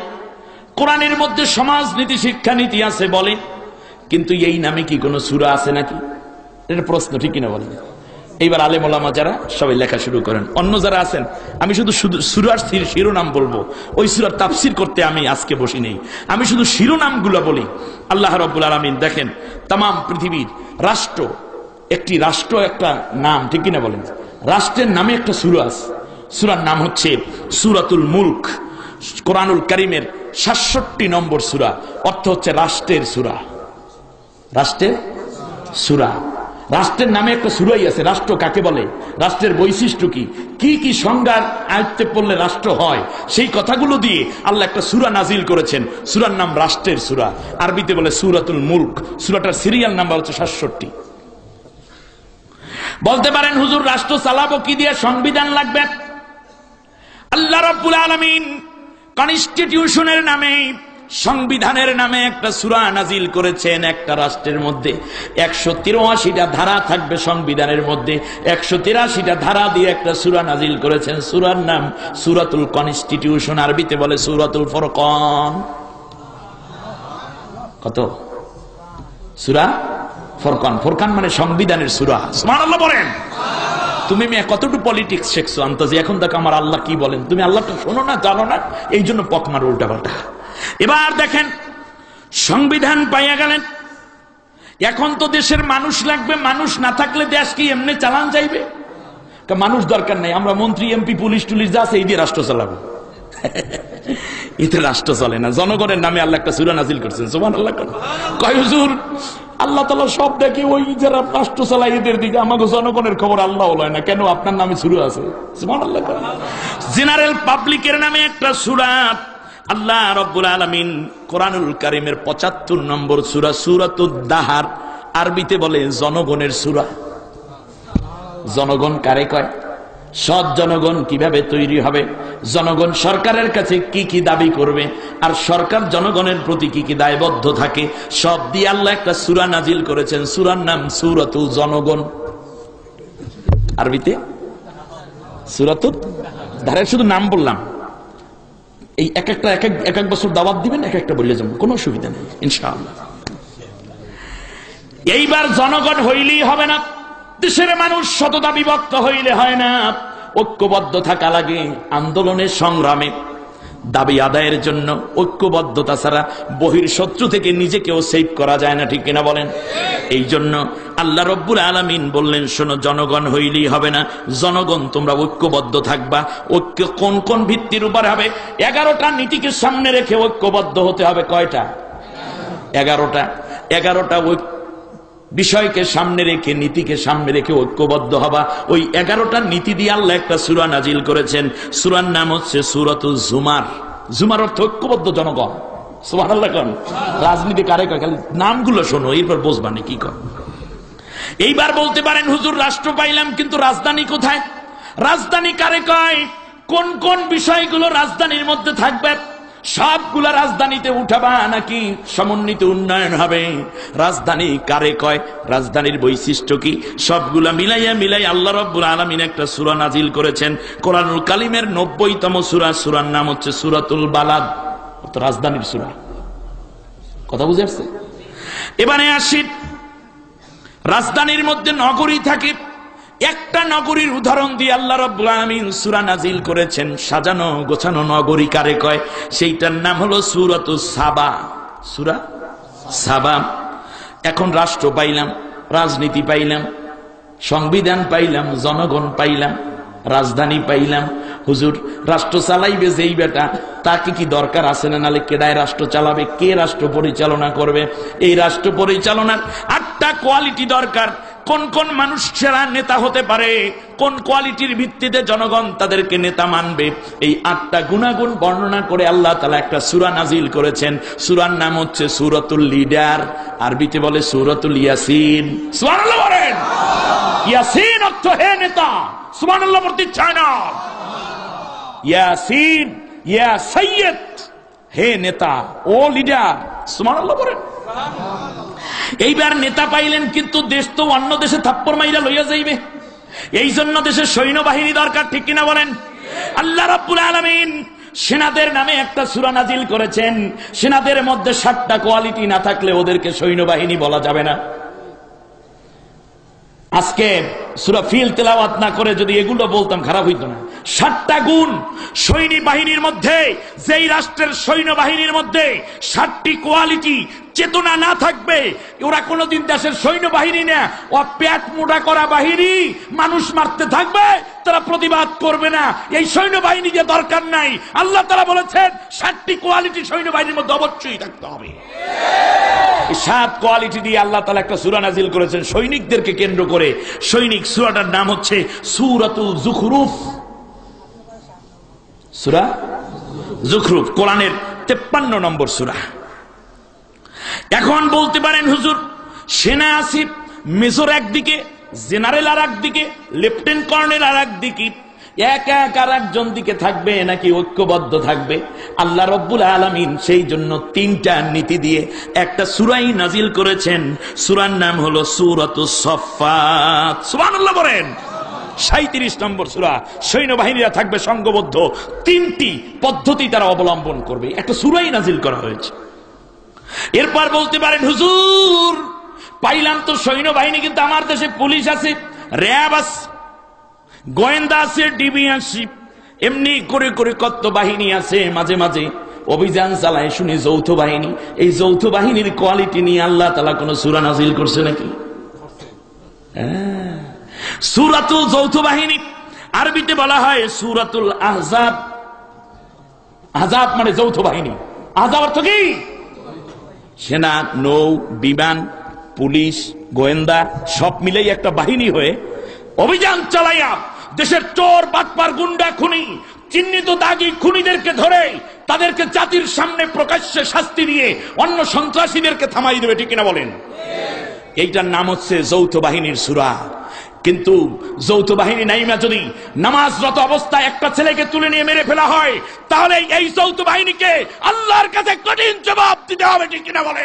কোরআনের মধ্যে সমাজনীতি শিক্ষানীতি আছে বলে, কিন্তু এই নামে কি কোনো সূরা আছে নাকি? এটা প্রশ্ন, ঠিক কিনা বলেন? এইবার আলেম ওলামা যারা সবাই লেখা শুরু করেন, অন্য যারা আছেন, আমি শুধু সূরার শিরোনাম বলবো, ওই সূরার তাফসীর করতে আমি আজকে বসি নেই, আমি শুধু শিরোনামগুলো বলি। আল্লাহ রাব্বুল আলামিন দেখেন তাম পৃথিবীর রাষ্ট্র, একটি রাষ্ট্র একটা নাম, ঠিক কিনা বলেন? রাষ্ট্রের নামে একটা সূরা আছে, সূরার নাম হচ্ছে সূরাতুল মুলক। কোরআনুল কারীমের ৬৭ নম্বর সূরা, অর্থ হচ্ছে রাষ্ট্রের সূরা। রাষ্ট্রের সূরা, রাষ্ট্রের নামে একটা সূরাই আছে। রাষ্ট্র কাকে বলে? রাষ্ট্রের বৈশিষ্ট্য কি, কি কি সংজ্ঞার আয়ত্তে পড়লে রাষ্ট্র হয়, সেই কথাগুলো দিয়ে আল্লাহ একটা সূরা নাজিল করেছেন। সূরার নাম রাষ্ট্রের সূরা, আরবিতে বলে সূরাতুল মুলক। সূরাটার সিরিয়াল নাম্বার হচ্ছে ৬৭। বলতে পারেন হুজুর রাষ্ট্র চালাবো কি দিয়ে? সংবিধান লাগবে। আল্লাহ রাব্বুল আলামিন কনস্টিটিউশনের নামে, সংবিধানের নামে একটা সূরা নাজিল করেছেন। একটা রাষ্ট্রের মধ্যে 183টা ধারা থাকবে, সংবিধানের মধ্যে 183টা ধারা দিয়ে একটা সূরা নাজিল করেছেন। সূরার নাম সূরাতুল কনস্টিটিউশন, আরবিতে বলে সূরাতুল ফুরকান। কত? সূরা ফুরকান। ফুরকান মানে সংবিধানের সূরা। সুবহানাল্লাহ বলেন। তুমি কতটুকু পলিটিক্স শিখছো আন্তাজি, এখন দেখো আমার আল্লাহ কি বলেন। তুমি আল্লাহটা শোনো না, জানো না, এই জন্য পক মারো উল্টা পাল্টা। এবার দেখেন সংবিধান পাইয়া গেলেন, এখন তো দেশের মানুষ লাগবে। মানুষ না থাকলে দেশ কি এমনি চালান যাইবে? মানুষ দরকার নাই, আমরা মন্ত্রী এমপি পুলিশ টুলিশ যা আছে এই দিয়ে রাষ্ট্র চালাবো। এতে রাষ্ট্র চলে না। জনগণের নামে আল্লাহ একটা সূরা নাজিল করছেন। সুবহানাল্লাহ। কয় হুজুর আল্লাহ তাআলা সব দেখে ওই যারা রাষ্ট্র চালায় এদের দিকে, আমাকে জনগণের খবর আল্লাহ লয় না কেন? আপনার নামে সূরা আছে। সুবহানাল্লাহ। জেনারেল পাবলিকের নামে একটা সূরা আল্লাহ রাব্বুল আলামিন কোরআনুল কারীমের ৭৫ নম্বর সূরা, সূরাতুদ দাহার, আরবিতে বলে জনগণের সূরা। জনগণ কারে কয়? সৎ জনগণ কিভাবে তৈরি হবে, জনগণ সরকারের কাছে কি কি দাবি করবে, আর সরকার জনগণের প্রতি কি কি দায়বদ্ধ থাকে, সব দিয়ে আল্লাহ একটা সূরা নাজিল করেছেন। সূরার নাম সূরাতুল জনগণ, আরবিতে সূরাতুদ দাহার। শুধু নাম বললাম, এই এক এক বছর দাওয়াত দিবেন, এক একটা বললে যাবো, কোনো অসুবিধা নেই ইনশাআল্লাহ। এইবার জনগণ হইলেই হবে না, দেশের মানুষ শততা বিভক্ত হইলে হয় না, ঐক্যবদ্ধ থাকা লাগে। আন্দোলনের সংগ্রামে দাবি আদায়ের জন্য ঐক্যবদ্ধতা ছাড়া বহির্শত্রু থেকে নিজেকেও সেভ করা যায় না, ঠিক কিনা বলেন? এই জন্য আল্লাহ রব্বুল আলামিন বললেন, শোনো, জনগণ হইলেই হবে না, জনগণ তোমরা ঐক্যবদ্ধ থাকবা। ঐক্য কোন কোন ভিত্তির উপর হবে? 11টা নীতিকে সামনে রেখে ঐক্যবদ্ধ হতে হবে। কয়টা? 11টা। 11টা বিষয়কে সামনে রেখে, নীতিকে সামনে রেখে ঐক্যবদ্ধ হবা। ওই 11টা নীতি দিয়ে আল্লাহ একটা সূরা নাজিল করেছেন। সূরার নাম হচ্ছে সূরাতুজ জুমার। জুমার অর্থ ঐক্যবদ্ধ জনগণ। সুবহানাল্লাহ কোন রাজনীতি কারে কয় খালি নামগুলো শোনো এরপর বুঝবানি কি কর। এইবার বলতে পারেন হুজুর রাষ্ট্র পাইলাম কিন্তু রাজধানী কোথায়? রাজধানী কারে কয়? কোন কোন বিষয়গুলো রাজধানীর মধ্যে থাকবে? সবগুলা রাজধানীতে উঠাবা নাকি সমন্বিত উন্নয়ন হবে? রাজধানী কারে কয়? রাজধানীর বৈশিষ্ট্য কি? সবগুলা মিলাইয়া আল্লাহ রাব্বুল আলামিন একটা সূরা নাজিল করেছেন কোরআনুল কারীমের 90তম সূরা। সূরার নাম হচ্ছে সূরাতুল বালাদ, রাজধানীর সূরা। কথা বুঝে আসছে? এবারে আসি, রাজধানীর মধ্যে নগরী থাকে। একটা নগরীর উদাহরণ দিয়ে আল্লাহ রাব্বুল আলামিন সূরা নাজিল করেছেন। সাজানো গোছানো নগরী কারে কয়? সেইটার নাম হলো সূরাতুস সাবা। সূরা সাবা। এখন রাষ্ট্র পাইলাম, রাজনীতি পাইলাম, সংবিধান পাইলাম, জনগণ পাইলাম, রাজধানী পাইলাম। হুজুর রাষ্ট্র চালাইবে যেই বেটা তাকে কি দরকার আছে না? নালে কেডায় রাষ্ট্র চালাবে? কে রাষ্ট্র পরিচালনা করবে? এই রাষ্ট্র পরিচালনার 8টা কোয়ালিটি দরকার। কোন কোন মানুষেরা নেতা হতে পারে, কোন কোয়ালিটির ভিত্তিতে জনগণ তাদেরকে নেতা মানবে, এই 8টা গুণাগুণ বর্ণনা করে আল্লাহ তাআলা একটা সূরা নাজিল করেছেন। সূরার নাম হচ্ছে সূরাতুল লিডার, আরবিতে বলে সূরাতুল ইয়াসিন। সুবহানাল্লাহ বলেন। ইয়াসিন অর্থ হে নেতা। সুবহানাল্লাহ বলতে চায় না। ইয়াসিন ইয়া সাইয়্যিদ, হে নেতা, ও লিডার। সুবহানাল্লাহ বলেন। এইবার নেতা পাইলেন কিন্তু দেশ তো অন্য দেশে থাপ্পড় মাইরা লইয়া যাইবে। এই জন্য দেশের সৈন্যবাহিনী দরকার, ঠিক কিনা বলেন? আল্লাহ রাব্বুল আলামিন সেনাদের নামে একটা সূরা নাজিল করেছেন। সেনাদের মধ্যে 7টা কোয়ালিটি না থাকলে ওদেরকে সৈন্যবাহিনী বলা যাবে না। আজকে সূরা ফিল তেলাওয়াত না করে যদি এগুলো বলতাম খারাপ হইতো না। 7টা গুণ সৈনিক বাহিনীর মধ্যে, যেই রাষ্ট্রের সৈন্যবাহিনীর মধ্যে 7টি কোয়ালিটি চেতনা না থাকবে, ওরা কোনোদিন দেশের সৈন্যবাহিনী না, ও পেট মোটা করা বাহিনী, মানুষ মারতে থাকবে, তারা প্রতিবাদ করবে না। এই সৈন্যবাহিনী যে দরকার নাই। আল্লাহ তাআলা বলেছেন 7টি কোয়ালিটি সৈন্যবাহিনীর মধ্যে অবশ্যই থাকতে হবে। এই 7 কোয়ালিটি দিয়ে আল্লাহ তাআলা একটা সূরা নাজিল করেছেন সৈনিকদেরকে কেন্দ্র করে। সৈনিক সূরাটার নাম হচ্ছে সূরাতুল যুখরুফ। সূরা যুখরুফ কোরআনের 53 নম্বর সূরা। এখন বলতে পারেন হুজুর সেনা আছে, মেজর একদিকে, জেনারেল আর একদিকে, লেফটেন্যান্ট কর্নেল আর একদিকে, এক আর একজন দিকে থাকবে নাকি ঐক্যবদ্ধ থাকবে? আল্লাহ রাব্বুল আলামিন সেই জন্য 3টা নীতি দিয়ে একটা সূরাই নাজিল করেছেন। সূরার নাম হলো সূরাতুস সাফফাত। সুবহানাল্লাহ বলেন। 37 নম্বর সূরা। সৈন্যবাহিনীরা থাকবে সংঘবদ্ধ, 3টি পদ্ধতি তারা অবলম্বন করবে, একটা সূরাই নাজিল করা হয়েছে। এরপর বলতে পারেন হুজুর পাইলাম তো সৈন্যবাহিনী, কিন্তু আমার দেশে পুলিশ আছে, র্যাব আছে, গোয়েন্দা আছে, ডিবি আছে, এমনি করে করে কত বাহিনী আছে। মাঝে মাঝে অভিযান চালায় শুনি যৌথ বাহিনী। এই যৌথ বাহিনীর কোয়ালিটি নিয়ে আল্লাহ তাআলা কোন সূরা নাজিল করছে নাকি? সূরাতুল যৌথ বাহিনী আরবিতে বলা হয় সূরাতুল আহজাব। আহজাব মানে যৌথ বাহিনী। আহজাব অর্থ কি? সেনা, নৌ, বিমান, পুলিশ, গোয়েন্দা সব মিলেই একটা বাহিনী হয়ে অভিযান চালাইয়া দেশের চোর, বাটপার, গুন্ডা, খুনি, চিহ্নিত দাগী খুনিদেরকে ধরে তাদেরকে জাতির সামনে প্রকাশ্যে শাস্তি দিয়ে অন্য সন্ত্রাসীদেরকে থামাই দেবে, ঠিক কিনা বলেন? এইটার নাম হচ্ছে যৌথ বাহিনীর সূরা। কিন্তু যৌথ বাহিনী নাইমা যদি নামাজরত অবস্থায় একটা ছেলেকে তুলে নিয়ে মেরে ফেলা হয়, তাহলে এই যৌথ বাহিনীকে আল্লাহর কাছে কঠিন জবাব দিতে হবে, ঠিক কিনা বলে?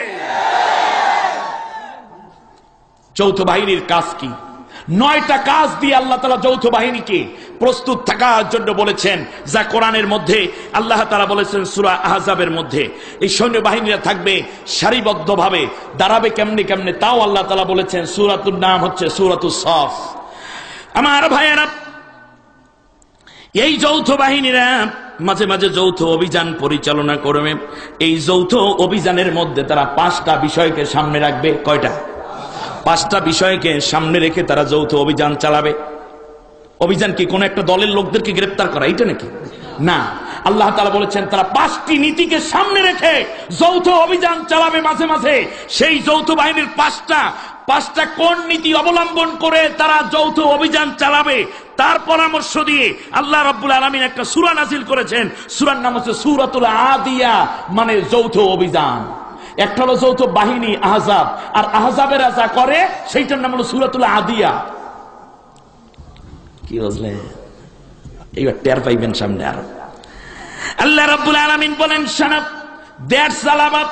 যৌথ বাহিনীর কাজ কি? 9টা কাজ দিয়ে আল্লাহ তাআলা যৌথ বাহিনীকে প্রস্তুত থাকার জন্য বলেছেন, যা কোরআনের মধ্যে আল্লাহ তাআলা বলেছেন সূরা আহজাবের মধ্যে। এই সৈন্যবাহিনীরা থাকবে সারিবদ্ধভাবে, দাঁড়াবে কেমনে কেমনে তাও আল্লাহ তাআলা বলেছেন। সূরাতুর নাম হচ্ছে সূরাতুস সাফ। আমার ভাইয়েরা, এই যৌথ বাহিনীরা মাঝে মাঝে যৌথ অভিযান পরিচালনা করবে। এই যৌথ অভিযানের মধ্যে তারা 5টা বিষয়কে সামনে রাখবে। কয়টা? 5টা বিষয়কে সামনে রেখে তারা যৌথ অভিযান চালাবে। অভিযান কি কোন একটা দলের লোকদেরকে গ্রেফতার করা, এটা নাকি? না, আল্লাহ তাআলা বলেছেন তারা 5টি নীতিকে সামনে রেখে যৌথ অভিযান চালাবে। মাঝে মাঝে সেই যৌথ বাহিনীর 5টা 5টা কোন নীতি অবলম্বন করে তারা যৌথ অভিযান চালাবে তার পরামর্শ দিয়ে আল্লাহ রাব্বুল আলামিন একটা সূরা নাযিল করেছেন। সূরার নাম হচ্ছে সূরাতুল আদিয়া, মানে যৌথ অভিযান। একটা হলো যৌথ বাহিনী আহজাব, আর আহজাবেরা যা করে সেইটার নাম হলো সূরাতুল আদিয়া। কি বুঝলেন? এইবার টের পাইবেন সামনে। আর আল্লাহ রাব্বুল আলামিন বলেন, শানাব দেশ চালাবা,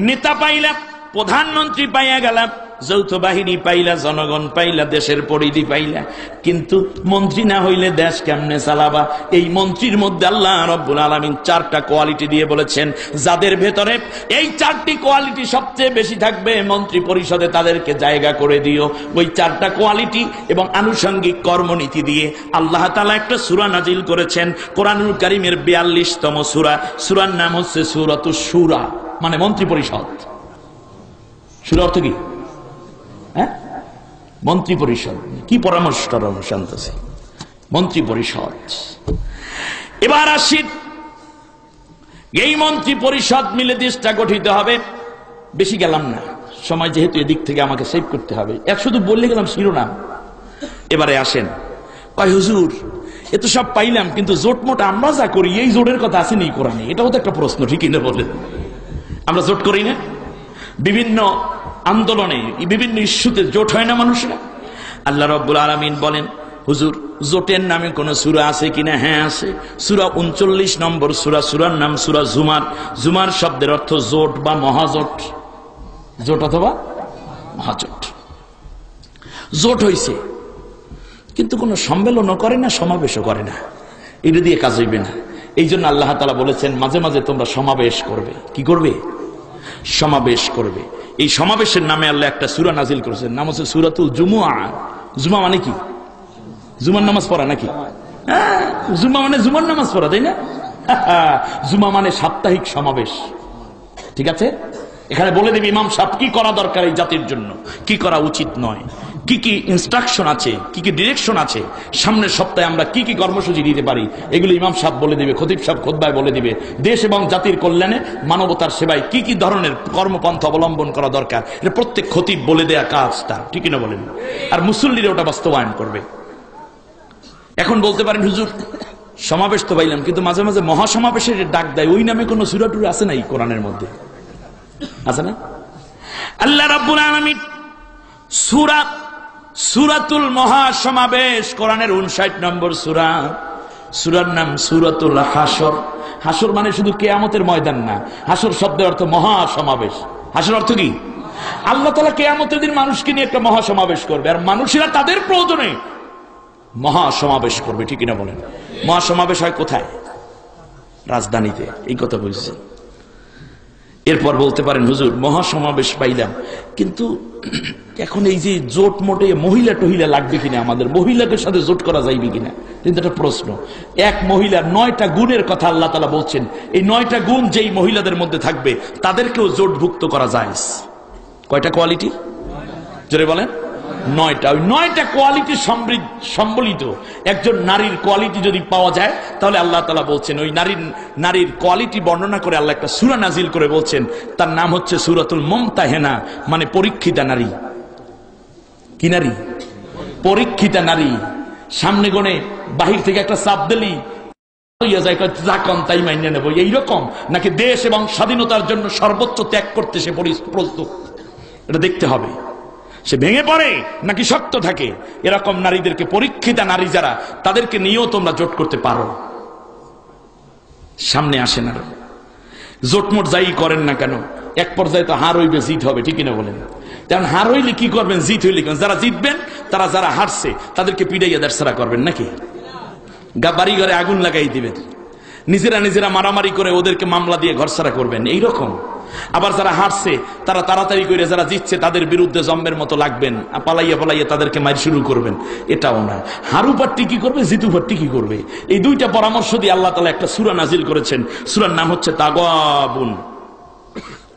নেতা পাইলা, প্রধানমন্ত্রী পাইয়া গেলাম, যৌথ বাহিনী পাইলা, জনগণ পাইলা, দেশের পরিধি পাইলা, কিন্তু মন্ত্রী না হইলে দেশ কেমনে চালাবা? এই মন্ত্রীর মধ্যে আল্লাহ রাব্বুল আলামিন 4টা কোয়ালিটি দিয়ে বলেছেন, যাদের ভেতরে এই 4টি কোয়ালিটি সবচেয়ে বেশি থাকবে মন্ত্রী পরিষদে তাদেরকে জায়গা করে দিও। ওই 4টা কোয়ালিটি এবং আনুষঙ্গিক কর্মনীতি দিয়ে আল্লাহ তাআলা একটা সূরা নাজিল করেছেন, কোরআনুল কারীমের 42তম সূরা। সূরার নাম হচ্ছে সূরাতুশ শূরা, মানে মন্ত্রী পরিষদ। শূরা অর্থ কি? মন্ত্রী পরিষদ। কি পরামর্শ শান্তছি? মন্ত্রী পরিষদ। এবার আসি, এই মন্ত্রী পরিষদ মিলে দেশটা গঠিত হবে। বেশি গেলাম না, সময় যেহেতু এদিক থেকে আমাকে সেভ করতে হবে, শুধু বললে গেলাম শিরোনাম। এবারে আসেন, কয় হুজুর এ তো সব পাইলাম, কিন্তু জোটমোট আমরা যা করি এই জোটের কথা আসেনি কোরআনে। এটাও তো একটা প্রশ্ন, ঠিক না বলেন? আমরা জোট করি না? বিভিন্ন আন্দোলনে, বিভিন্ন ইস্যুতে জোট হয় না মানুষরা? আল্লাহ রাব্বুল আলামিন বলেন, হুজুর জোটের নামে কোন সূরা আছে কিনা? হ্যাঁ আছে। সূরা 39 নম্বর সূরা, সূরার নাম সূরা জুমার। জুমার শব্দের অর্থ জোট বা মহাজোট, জোট অথবা মহাজোট। জোট হইছে, কিন্তু কোন সম্মেলনও করে না, সমাবেশও করে না। এটা দিয়ে কাজ হইবে না। এই জন্য আল্লাহ তাআলা বলেছেন, মাঝে মাঝে তোমরা সমাবেশ করবে। কি করবে? সমাবেশ করবে। এই সমাবেশের নামে আল্লাহ একটা সূরা নাজিল করেছেন, নাম হচ্ছে সূরাতুল জুমুআ। জুমা মানে কি? জুমার নামাজ পড়া নাকি? জুমা মানে জুমার নামাজ পড়া, তাই না? জুমা মানে সাপ্তাহিক সমাবেশ। ঠিক আছে? এখানে বলে দেবে ইমাম সাহেব কি করা দরকার এই জাতির জন্য, কি করা উচিত নয়, কি কি ইনস্ট্রাকশন আছে, কি কি ডিরেকশন আছে, সামনের সপ্তাহে আমরা কি কি কর্মসূচি দিতে পারি, এগুলো ইমাম সাহেব বলে দিবে, খতিব সাহেব খুতবায় বলে দিবে। দেশ এবং জাতির কল্যাণে, মানবতার সেবায় কি কি ধরনের কর্মপন্থা অবলম্বন করা দরকার, এটা প্রত্যেক খতিব বলে দেয়া কাজটা, ঠিক না বলেন? আর মুসল্লিরা ওটা বাস্তবায়ন করবে। এখন বলতে পারেন, হুজুর সমাবেশ তো পাইলাম, কিন্তু মাঝে মাঝে মহাসমাবেশের ডাক দেয়, ওই নামে কোন সূরা টুরা আছে নাই কোরআনের মধ্যে? আছে না? আল্লাহ রাব্বুল আলামিন সূরাতুল মহাসমাবেশ, কোরআনের 59 নম্বর সূরা, সূরার নাম সূরাতুল হাসর। হাসর মানে শুধু কিয়ামতের ময়দান না, হাসর শব্দের অর্থ মহাসমাবেশ। হাসর অর্থ কি? আল্লাহ তাআলা কিয়ামতের দিন মানুষকে নিয়ে একটা মহাসমাবেশ করবে, আর মানুষেরা তাদের প্রয়োজনে মহাসমাবেশ করবে, ঠিক না বলেন? মহাসমাবেশ হয় কোথায়? রাজধানীতে। এই কথা বলছি। এরপর বলতে পারেন, হুজুর মহাসমাবেশ পাইলাম, কিন্তু এখন এই যে জোট মোটে মহিলা টহিলা লাগবে কিনা, আমাদের মহিলাদের সাথে জোট করা যাইবে কিনা, কিন্তু একটা প্রশ্ন। এক মহিলার 9টা গুণের কথা আল্লাহ তাআলা বলছেন, এই 9টা গুণ যেই মহিলাদের মধ্যে থাকবে তাদেরকেও জোটভুক্ত করা যায়। কয়টা কোয়ালিটি? জোরে বলেন। 9টা। ওই 9টা কোয়ালিটি সম্বলিত একজন নারীর কোয়ালিটি যদি পাওয়া যায়, তাহলে আল্লাহ তাআলা বলছেন, ওই নারীর কোয়ালিটি বর্ণনা করে আল্লাহ একটা সূরা নাজিল করে বলছেন, তার নাম হচ্ছে সূরাতুল মুমতাহিনা, মানে পরীক্ষিতা নারী। কি নারী? পরীক্ষিতা নারী। সামনে গনে বাহির থেকে একটা চাপ দিলি তাই মাইনে নেব, এইরকম নাকি দেশ এবং স্বাধীনতার জন্য সর্বোচ্চ ত্যাগ করতে সে প্রস্তুত, এটা দেখতে হবে। সে ভেঙে পড়ে নাকি শক্ত থাকে, এরকম নারীদেরকে, পরীক্ষিতা নারী যারা, তাদেরকে নিয়েও তোমরা জোট করতে পারো। সামনে আসেন। আর জোটমোট যাই করেন না কেন, এক পর্যায়ে তো হার হইবে, জিত হবে, ঠিক না বলেন? কারণ হার হইলে কি করবেন, জিত হইলে যারা জিতবেন তারা যারা হারছে তাদেরকে পিড়াইয়া দেড়সারা করবেন নাকি? বাড়ি ঘরে আগুন লাগাই দিবেন, নিজেরা মারামারি করে ওদেরকে মামলা দিয়ে ঘরছাড়া করবেন, এইরকম। আবার যারা হারছে তারা তাড়াতাড়ি করে যারা জিতছে তাদের বিরুদ্ধে জম্বের মতো লাগবেন, পালাইয়া তাদেরকে মার শুরু করবেন, এটাও না। হারু পাট্টি কি করবে, জিতু পাট্টি কি করবে, এই 2টা পরামর্শ দিয়ে আল্লাহ তাআলা একটা সূরা নাজিল করেছেন। সূরার নাম হচ্ছে তাগাবুন,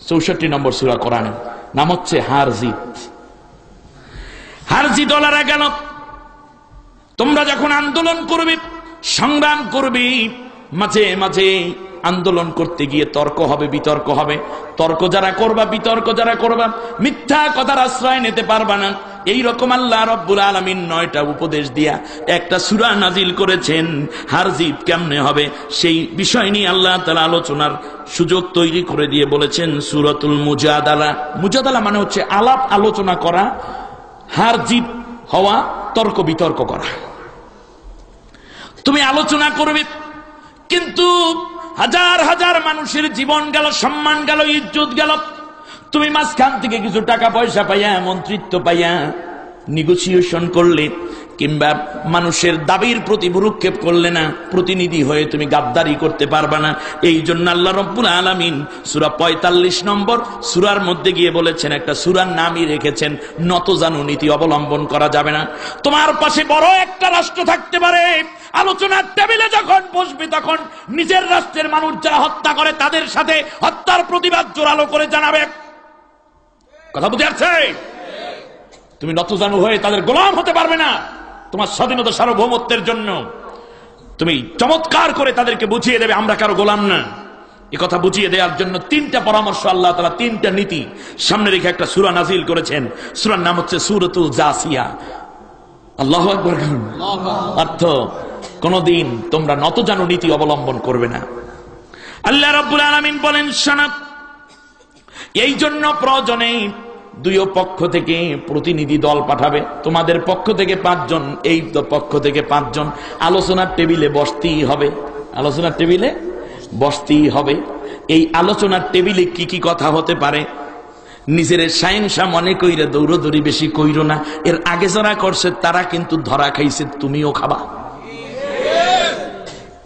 64 নম্বর সূরা কোরআনে, নাম হচ্ছে হার জিত। হার জিত ওলারা গেল, তোমরা যখন আন্দোলন করবে, সংগ্রাম করবে, মাঝে মাঝে আন্দোলন করতে গিয়ে তর্ক হবে, বিতর্ক হবে। তর্ক যারা করবা, বিতর্ক যারা করবা, মিথ্যা কথার আশ্রয় নিতে পারবা না। এই রকম আল্লাহ রাব্বুল আলামিন 9টা উপদেশ দিয়া একটা সূরা নাজিল করেছেন। হার জিত কেমনে হবে সেই বিষয় নিয়ে আল্লাহ তাআলা আলোচনার সুযোগ তৈরি করে দিয়ে বলেছেন সূরাতুল মুজাদালা। মুজাদালা মানে হচ্ছে আলাপ আলোচনা করা, হার জিত হওয়া, তর্ক বিতর্ক করা। তুমি আলোচনা করবে, কিন্তু হাজার হাজার মানুষের জীবন গেল, সম্মান গেল, ইজ্জত গেল। তুমি মাঝখান থেকে কিছু টাকা পয়সা পাইয়া, মন্ত্রিত্ব পাইয়া নেগোসিয়েশন করলে, কিংবা মানুষের দাবির প্রতি ভ্রুক্ষেপ করলে না, প্রতিনিধি হয়ে তুমি গাদ্দারি করতে পারবা না। এই জন্য আল্লাহ রাব্বুল আলামিন সূরা 45 নম্বর সূরার মধ্যে গিয়ে বলেছেন, একটা সূরার নামই রেখেছেন নতজানু নীতি অবলম্বন করা যাবে না। তোমার পাশে বড় একটা রাষ্ট্র থাকতে পারে, আলোচনার টেবিলে যখন বসবে তখন নিজের রাষ্ট্রের মানুষ যারা হত্যা করে তাদের সাথে হত্যার প্রতিবাদ জোরালো করে জানাবে। কথা বুঝে আসছে? তুমি নতজানু হয়ে তাদের গোলাম হতে পারবে না। তোমার স্বাধীনতা সার্বভৌমত্বের জন্য তুমি চমৎকার করে তাদেরকে বুঝিয়ে দেবে আমরা কারো গোলাম না। এই কথা বুঝিয়ে দেওয়ার জন্য 3টা পরামর্শ আল্লাহ তাআলা, 3টা নীতি সামনে রেখে একটা সূরা নাজিল করেছেন। সূরার নাম হচ্ছে সূরাতুল জাসিয়া। আল্লাহু আকবার। অর্থ, কোনদিন তোমরা নতজানু নীতি অবলম্বন করবে না। আল্লাহ রাব্বুল আলামিন বলেন, শোনো, এই জন্য প্রয়োজনে 2 পক্ষ থেকে প্রতিনিধি দল পাঠাবে। তোমাদের পক্ষ থেকে 5 জন, এই পক্ষ থেকে 5 জন। আলোচনার টেবিলে বসতেই হবে, আলোচনার টেবিলে বসতেই হবে। এই আলোচনার টেবিলে কি কি কথা হতে পারে? নিজের সায়েন্সা মনে কইরা দৌড়দৌড়ি বেশি কইরো না। এর আগে যারা করছে তারা কিন্তু ধরা খাইছে, তুমিও খাবা।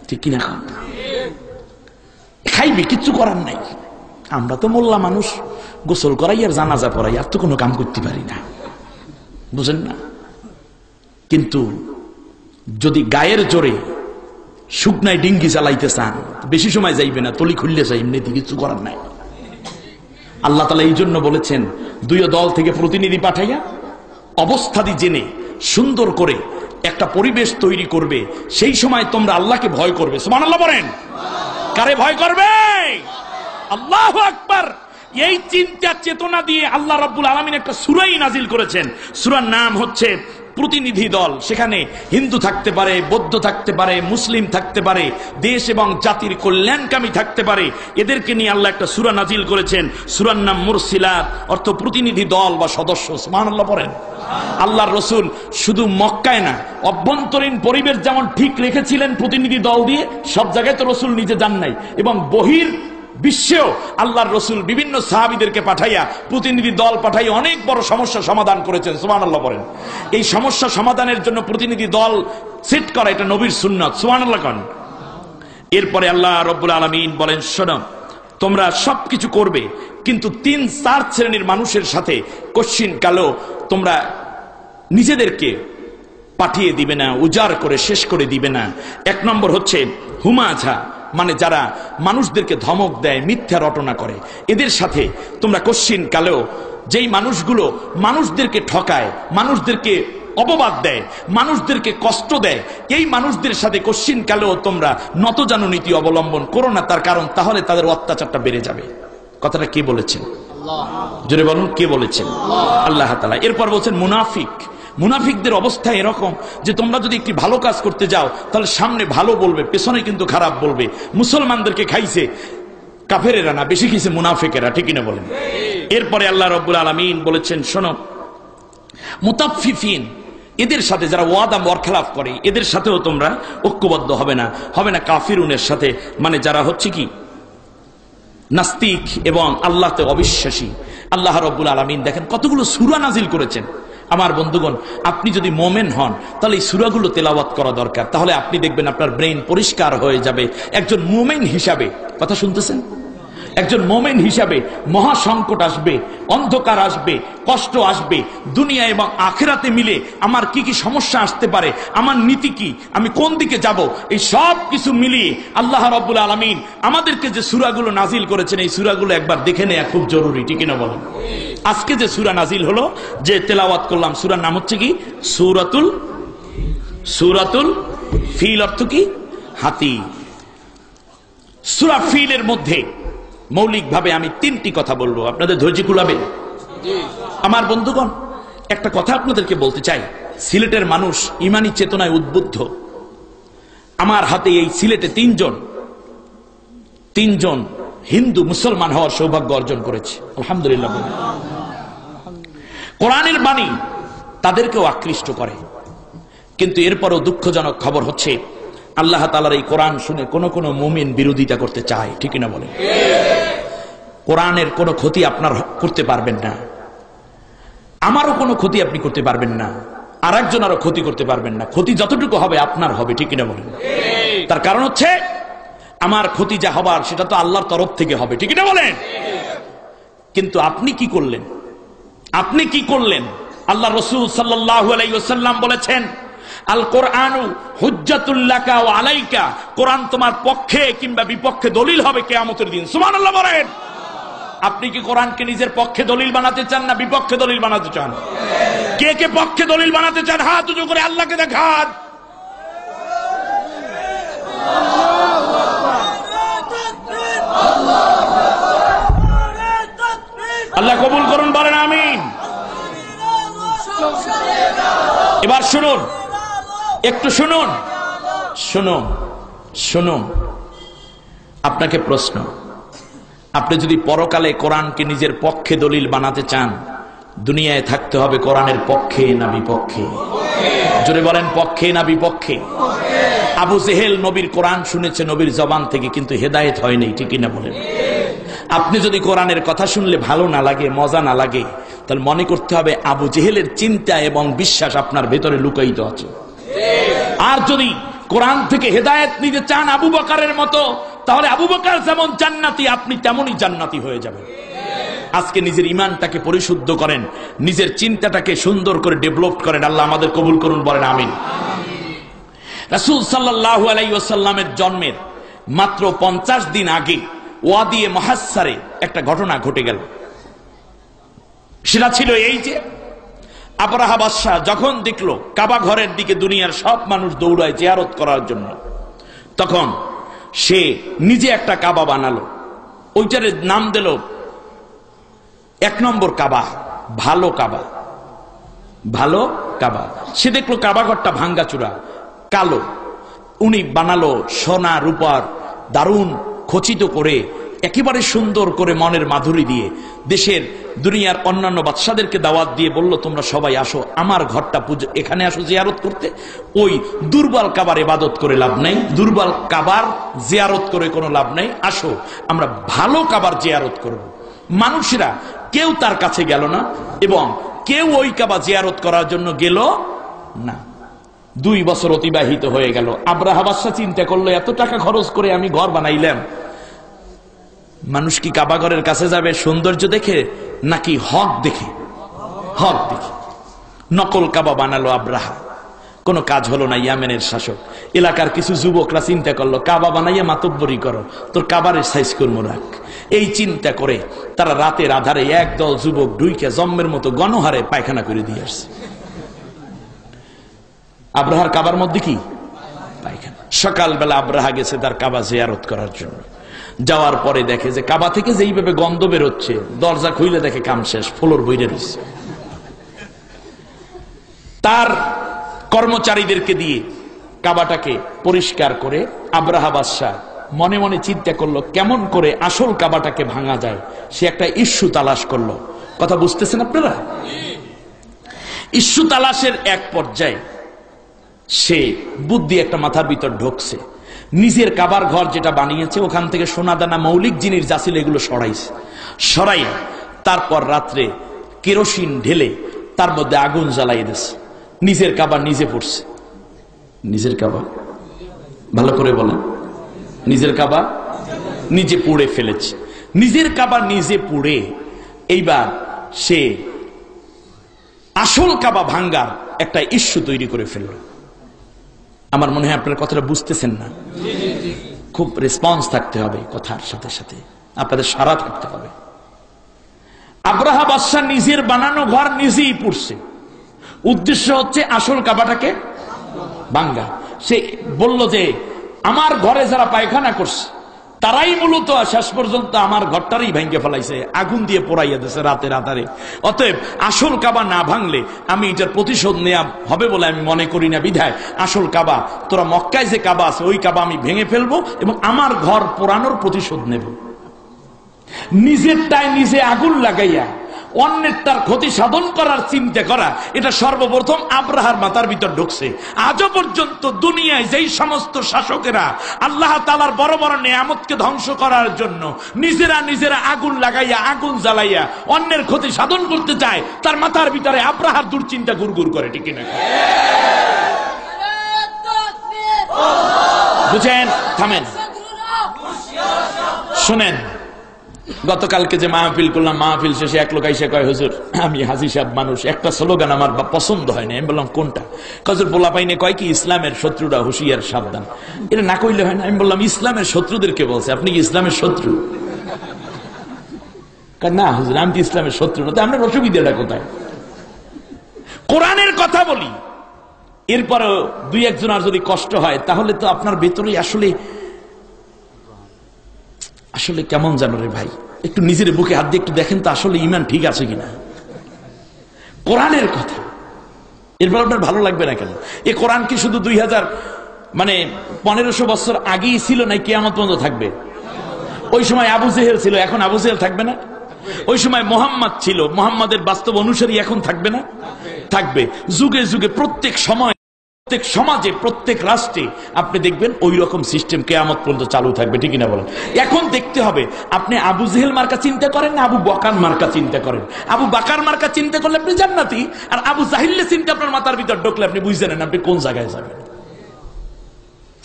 ঠিক কিনা? খাইবি, কিচ্ছু করার নাই। আমরা তো মোল্লা মানুষ, গোসল করাই আর জানাজা পড়াই, আর তো কোনো কাম করতে পারি না, বুঝেন না? কিন্তু যদি গায়ের জোরে শুকনায় ডিঙ্গি চালাইতে চান, বেশি সময় যাইবে না, তলি খুললে যাই, এমনিতে কিছু করার নাই। আল্লাহ তাআলা এই জন্য বলেছেন 2 দল থেকে প্রতিনিধি পাঠাইয়া অবস্থাদি জেনে সুন্দর করে একটা পরিবেশ তৈরি করবে। সেই সময় তোমরা আল্লাহকে ভয় করবে। সুবহানাল্লাহ বলেন। কারে ভয় করবে? আল্লাহু আকবার। এই চিন্তা চেতনা দিয়ে আল্লাহ রাব্বুল আলামিন একটা সূরাই নাজিল করেছেন। সূরার নাম হচ্ছে প্রতিনিধি দল। সেখানে হিন্দু থাকতে পারে, বৌদ্ধ থাকতে পারে, মুসলিম থাকতে পারে, দেশ এবং জাতির কল্যাণকামী থাকতে পারে। এদেরকে নিয়ে আল্লাহ একটা সূরা নাজিল করেছেন। সূরার নাম মুরসিলাত, অর্থ প্রতিনিধি দল বা সদস্য। সুবহানাল্লাহ পড়েন। আল্লাহর রাসূল শুধু মক্কায় না, অভ্যন্তরীণ পরিবেশ যেমন ঠিক রেখেছিলেন প্রতিনিধি দল দিয়ে, সব জায়গায় তো রাসূল নিজে যান নাই, এবং বহির বিশ্বেও আল্লাহর রাসূল বিভিন্ন সাহাবীদেরকে পাঠাইয়া, প্রতিনিধি দল পাঠাইয়া অনেক বড় সমস্যা সমাধান করেছেন। সুবহানাল্লাহ বলেন। এই সমস্যা সমাধানের জন্য প্রতিনিধি দল সেট করা এটা নবীর সুন্নাত। সুবহানাল্লাহ কোন। এরপরে আল্লাহ রাব্বুল আলামিন বলেন, শোনো, তোমরা সবকিছু করবে, কিন্তু 3-4 শ্রেণীর মানুষের সাথে কশ্চিন কালো তোমরা নিজেদেরকে পাঠিয়ে দিবে না, উজাড় করে শেষ করে দিবে না। 1 নম্বর হচ্ছে হুমাঝা, মানে যারা মানুষদেরকে ধমক দেয়, মিথ্যা রটনা করে, এদের সাথে তোমরা কশ্চিন কালেও, যেই মানুষগুলো মানুষদেরকে ঠকায়, মানুষদেরকে অপবাদ দেয়, মানুষদেরকে কষ্ট দেয়, এই মানুষদের সাথে কশ্চিন কালেও তোমরা নতজানু নীতি অবলম্বন করো না। তার কারণ তাহলে তাদের অত্যাচারটা বেড়ে যাবে। কথাটা কে বলেছেন? জোরে বলুন, কে বলেছেন? আল্লাহ তাআলা। এরপর বলছেন মুনাফিক। মুনাফিকদের অবস্থা এরকম যে তোমরা যদি একটি ভালো কাজ করতে যাও তাহলে সামনে ভালো বলবে, পেছনে কিন্তু খারাপ বলবে। মুসলমানদেরকে খাইছে কাফেরেরা না, বেশি খাইছে মুনাফিকেরা। ঠিক কিনা বলেন? এরপরে আল্লাহ রাব্বুল আলামিন বলেছেন, শোনো, মুতাফফিফিন, এদের সাথে যারা ওয়াদা বরখেলাফ করে এদের সাথেও তোমরা ঐক্যবদ্ধ হবে না। হবে না কাফিরুনের সাথে, মানে যারা হচ্ছে কি নাস্তিক এবং আল্লাহতে অবিশ্বাসী। আল্লাহ রাব্বুল আলামিন দেখেন কতগুলো সূরা নাজিল করেছেন। আমার বন্ধুগণ, আপনি যদি মোমেন হন তাহলে এই সূরাগুলো তেলাওয়াত করা দরকার। তাহলে আপনি দেখবেন আপনার ব্রেইন পরিষ্কার হয়ে যাবে। একজন মোমেন হিসাবে, কথা শুনতেছেন, একজন মোমেন হিসাবে মহা সংকট আসবে, অন্ধকার আসবে, কষ্ট আসবে, দুনিয়া এবং আখিরাতে মিলে আমার কি কি সমস্যা আসতে পারে, আমার নীতি কি, আমি কোন দিকে যাব, এই সব কিছু মিলিয়ে আল্লাহ রাব্বুল আলামিন আমাদেরকে যে সূরাগুলো নাজিল করেছেন এই সূরাগুলো একবার দেখে নেওয়া খুব জরুরি। ঠিক না বলেন? আজকে যে সূরা নাজিল হলো, যে তেলাওয়াত করলাম, সূরার নাম হচ্ছে কি? সূরাতুল ফিল। অর্থ কি? হাতি। সূরা ফিলের মধ্যে মৌলিকভাবে আমি 3টি কথা বলবো, আপনাদের ধৈর্য কুলাবে? আমার বন্ধুগণ, একটা কথা আপনাদেরকে বলতে চাই। সিলেটের মানুষ ইমানি চেতনায় উদ্বুদ্ধ। আমার হাতে এই সিলেটে তিনজন হিন্দু মুসলমান হওয়ার সৌভাগ্য অর্জন করেছে, আলহামদুলিল্লাহ। কোরআনের বাণী তাদেরকেও আকৃষ্ট করে, কিন্তু এরপরও দুঃখজনক খবর হচ্ছে আল্লাহ তাআলার এই কোরআন শুনে কোন কোন মুমিন বিরোধিতা করতে চায়, ঠিক না বলেন? কোরআনের কোনো ক্ষতি আপনার করতে পারবেন না, আমারও কোনো ক্ষতি আপনি করতে পারবেন না, আর একজনেরও ক্ষতি করতে পারবেন না। ক্ষতি যতটুকু হবে আপনার হবে, ঠিক না বলেন? তার কারণ হচ্ছে আমার ক্ষতি যা হবার সেটা তো আল্লাহর তরফ থেকে হবে, ঠিক না বলেন? কিন্তু আপনি কি করলেন? আল্লাহ রাসূল সাল্লাল্লাহু আলাইহি ওয়াসাল্লাম বলেছেন, আল কোরআনু হুজ্জাতুল লাকা ওয়া আলাইকা, কোরআন তোমার পক্ষে কিংবা বিপক্ষে দলিল হবে কিয়ামতের দিন। সুবহানাল্লাহ বলেন। আপনি কি কোরআনকে নিজের পক্ষে দলিল বানাতে চান না বিপক্ষে দলিল বানাতে চান? কে কে পক্ষে দলিল বানাতে চান হাত উঁচু করে আল্লাহকে দেখান। আল্লাহ কবুল করুন, বলেন আমিন। এবার শুনুন, একটু শুনুন। আপনাকে প্রশ্ন, আপনি যদি পরকালে কোরআনকে নিজের পক্ষে দলিল বানাতে চান, দুনিয়ায় থাকতে হবে কোরআনের পক্ষে না বিপক্ষে? জোরে বলেন, পক্ষে না বিপক্ষে? আবু জেহেল নবীর কোরআন শুনেছে নবীর জবান থেকে, কিন্তু হেদায়েত হয়নি, ঠিক না বলেন? আপনি যদি কোরআনের কথা শুনলে ভালো না লাগে, মজা না লাগে, তাহলে মনে করতে হবে আবু জেহেলের চিন্তা এবং বিশ্বাস আপনার ভেতরে লুকায়িত আছে। আর যদি কোরআন থেকে হেদায়েত নিতে চান আবু বকরের মতো, তাহলে আবু বকর যেমন জান্নাতি আপনি তেমনই জান্নাতি হয়ে যাবেন। আজকে নিজের ঈমানটাকে পরিশুদ্ধ করেন, নিজের চিন্তাটাকে সুন্দর করে ডেভেলপ করেন। আল্লাহ আমাদের কবুল করুন, বলেন আমিন। রাসূল সাল্লাল্লাহু আলাইহি ওয়াসাল্লামের জন্মের মাত্র 50 দিন আগে ওয়াদি মুহাসসারে একটা ঘটনা ঘটে গেল। সেটা ছিল এই যে, আবরাহা বাদশাহ যখন দেখলো কাবা ঘরের দিকে দুনিয়ার সব মানুষ দৌড়ায় জিয়ারত করার জন্য, তখন সে নিজে একটা কাবা বানালো। ওইটার নাম দিল 1 নম্বর কাবা, ভালো কাবা। সে দেখলো কাবা ঘরটা ভাঙ্গাচুরা, কালো। উনি বানালো সোনা রূপার দারুণ খচিত করে, একেবারে সুন্দর করে মনের মাধুরী দিয়ে, দেশের দুনিয়ার অন্যান্য বাদশাদেরকে দাওয়াত দিয়ে বলল, তোমরা সবাই আসো আমার ঘরটা এখানে আসো জিয়ারত করতে। ওই দুর্বল কাবার ইবাদত করে লাভ নাই, দুর্বল কাবার জিয়ারত করে কোনো লাভ নাই, আসো আমরা ভালো কাবার জিয়ারত করব। মানুষেরা কেউ তার কাছে গেল না এবং কেউ ওই কাবা জিয়ারত করার জন্য গেল না। 2 বছর অতিবাহিত হয়ে গেল। আবরাহা বাদশা চিন্তা করলো, এত টাকা খরচ করে আমি ঘর বানাইলাম, মানুষ কি কাবা ঘরের কাছে যাবে সৌন্দর্য দেখে নাকি হক দেখে? নকল কাবা বানালো আবরাহা। কোনো কাজ হলো না। ইয়ামেনের শাসক এলাকার কিছু যুবকরা চিন্তা করলো, কাবা বানাইয়া মাতব্বরি করো, তোর কাবারের সাইজ করবো রাখ। এই চিন্তা করে তারা রাতের আধারে একদল যুবক ঢুইকে জম্মের মতো গণহারে পায়খানা করে দিয়ে আসছে। আবরাহার কাবার মধ্যে কি পায়খানা। সকালবেলা আবরাহা গেছে তার কাবা জিয়ারত করার জন্য। যাওয়ার পরে দেখে যে কাবা থেকে যেইভাবে গন্ধ বেরোচ্ছে, দরজা খুইলে দেখে কাম শেষ, ফ্লোর বইরে রয়েছে। তার কর্মচারীদেরকে দিয়ে কাবাটাকে পরিষ্কার করে আবরাহা বাদশা মনে মনে চিন্তা করলো কেমন করে আসল কাবাটাকে ভাঙা যায়। সে একটা ইস্যু তালাশ করলো। কথা বুঝতেছেন আপনারা? ইস্যু তালাশের এক পর্যায়ে সে বুদ্ধি একটা মাথার ভিতর ঢুকছে। নিজের কাবার ঘর যেটা বানিয়েছে ওখান থেকে সোনাদানা মৌলিক জিনিস যা ছিল এগুলো সরাই তারপর রাত্রে কেরোসিন ঢেলে তার মধ্যে আগুন জ্বালাই দিয়েছে। নিজের কাবা নিজে পড়ছে। নিজের কাবা ভালো করে বলেন, নিজের কাবা নিজে পুড়ে ফেলেছে। নিজের কাবা নিজে পুড়ে এইবার সে আসল কাবা ভাঙ্গার একটা ইস্যু তৈরি করে ফেলল। আমার মনে হয় আপনার কথাটা বুঝতেছেন না। খুব রেসপন্স থাকতে হবে কথার সাথে সাথে, আপনাদের সারা থাকতে হবে। আবরাহা বাদশা নিজের বানানো ঘর নিজেই পুড়ছে। উদ্দেশ্য হচ্ছে আসল কাবাটাকে ভাঙ্গা। সে বলল যে আমার ঘরে যারা পায়খানা করছে তারাই মূলত শেষ পর্যন্ত আমার ঘরটারই ভেঙে ফেলাইছে, আগুন দিয়ে পোড়াইয়া দিয়েছে রাতের আধারে। অতএব আসল কাবা না ভাঙলে আমি এটার প্রতিশোধ নেওয়া হবে বলে আমি মনে করি না। বিধায় আসল কাবা, তোরা মক্কায় যে কাবা আছে ওই কাবা আমি ভেঙে ফেলবো এবং আমার ঘর পোড়ানোর প্রতিশোধ নেব। নিজেরটায় নিজে আগুন লাগাইয়া অন্যের তার ক্ষতি সাধন করার চিন্তা করা, এটা সর্বপ্রথম আব্রাহার মাথার ভিতর ঢুকছে। আজও পর্যন্ত দুনিয়ায় যেই সমস্ত শাসকেরা আল্লাহ তাআলার বড় বড় নিয়ামতকে ধ্বংস করার জন্য নিজেরা আগুন লাগাইয়া আগুন জ্বালাইয়া অন্যের ক্ষতি সাধন করতে চায়, তার মাথার ভিতরে আব্রাহার দুশ্চিন্তা গুড়গুড় করে, ঠিক না? বুঝেন? থামেন, শুনেন। গতকালকে যে মাহফিল করলাম, মাহফিল শেষে এক লোক আইসা কয়, হুজুর আমি হাজী সাহেব মানুষ, একটা স্লোগান আমার পছন্দ হয় না। আমি বললাম কোনটা? হুজুর পোলা পাইনে কয় কি ইসলামের শত্রুরা হুঁশিয়ার সাবধান। এটা না কইলে হয় না। আমি বললাম ইসলামের শত্রুদেরকে বলছে, আপনি কি ইসলামের শত্রু? না হুজুর আমি তো ইসলামের শত্রু না। আপনার অসুবিধাটা কোথায়? কোরআনের কথা বলি, এরপরও দুই একজন আর যদি কষ্ট হয় তাহলে তো আপনার ভেতরে আসলে কেমন জানো রে ভাই, একটু নিজের বুকে হাত দিয়ে একটু দেখেন তো আসলে ঈমান ঠিক আছে কিনা। কোরআনের কথা, এরপর আপনার ভালো লাগবে না কেন? এই কোরআন কি শুধু 1500 বছর আগেই ছিল না কিয়ামত পর্যন্ত থাকবে? ওই সময় আবু জেহেল ছিল, এখন আবু জেহেল থাকবে না? ওই সময় মোহাম্মদ ছিল, মোহাম্মদের বাস্তব অনুসারী এখন থাকবে না? থাকবে। যুগে যুগে প্রত্যেক সময় প্রত্যেক সমাজে প্রত্যেক রাষ্ট্রে আপনি দেখবেন ওই রকম সিস্টেম কিয়ামত পর্যন্ত চালু থাকবে, ঠিক না বলেন? এখন দেখতে হবে আপনি আবু জেহেল মার্কা চিন্তা করেন না আবু বকার মার্কা চিন্তা করেন। আবু বাকার মার্কা চিন্তা করলে আপনি জান্নাতি, আর আবু জাহিল্লে চিন্তা আপনার মাথার ভিতর ঢুকলে আপনি বুঝে নেন আপনি কোন জায়গায় যাবেন।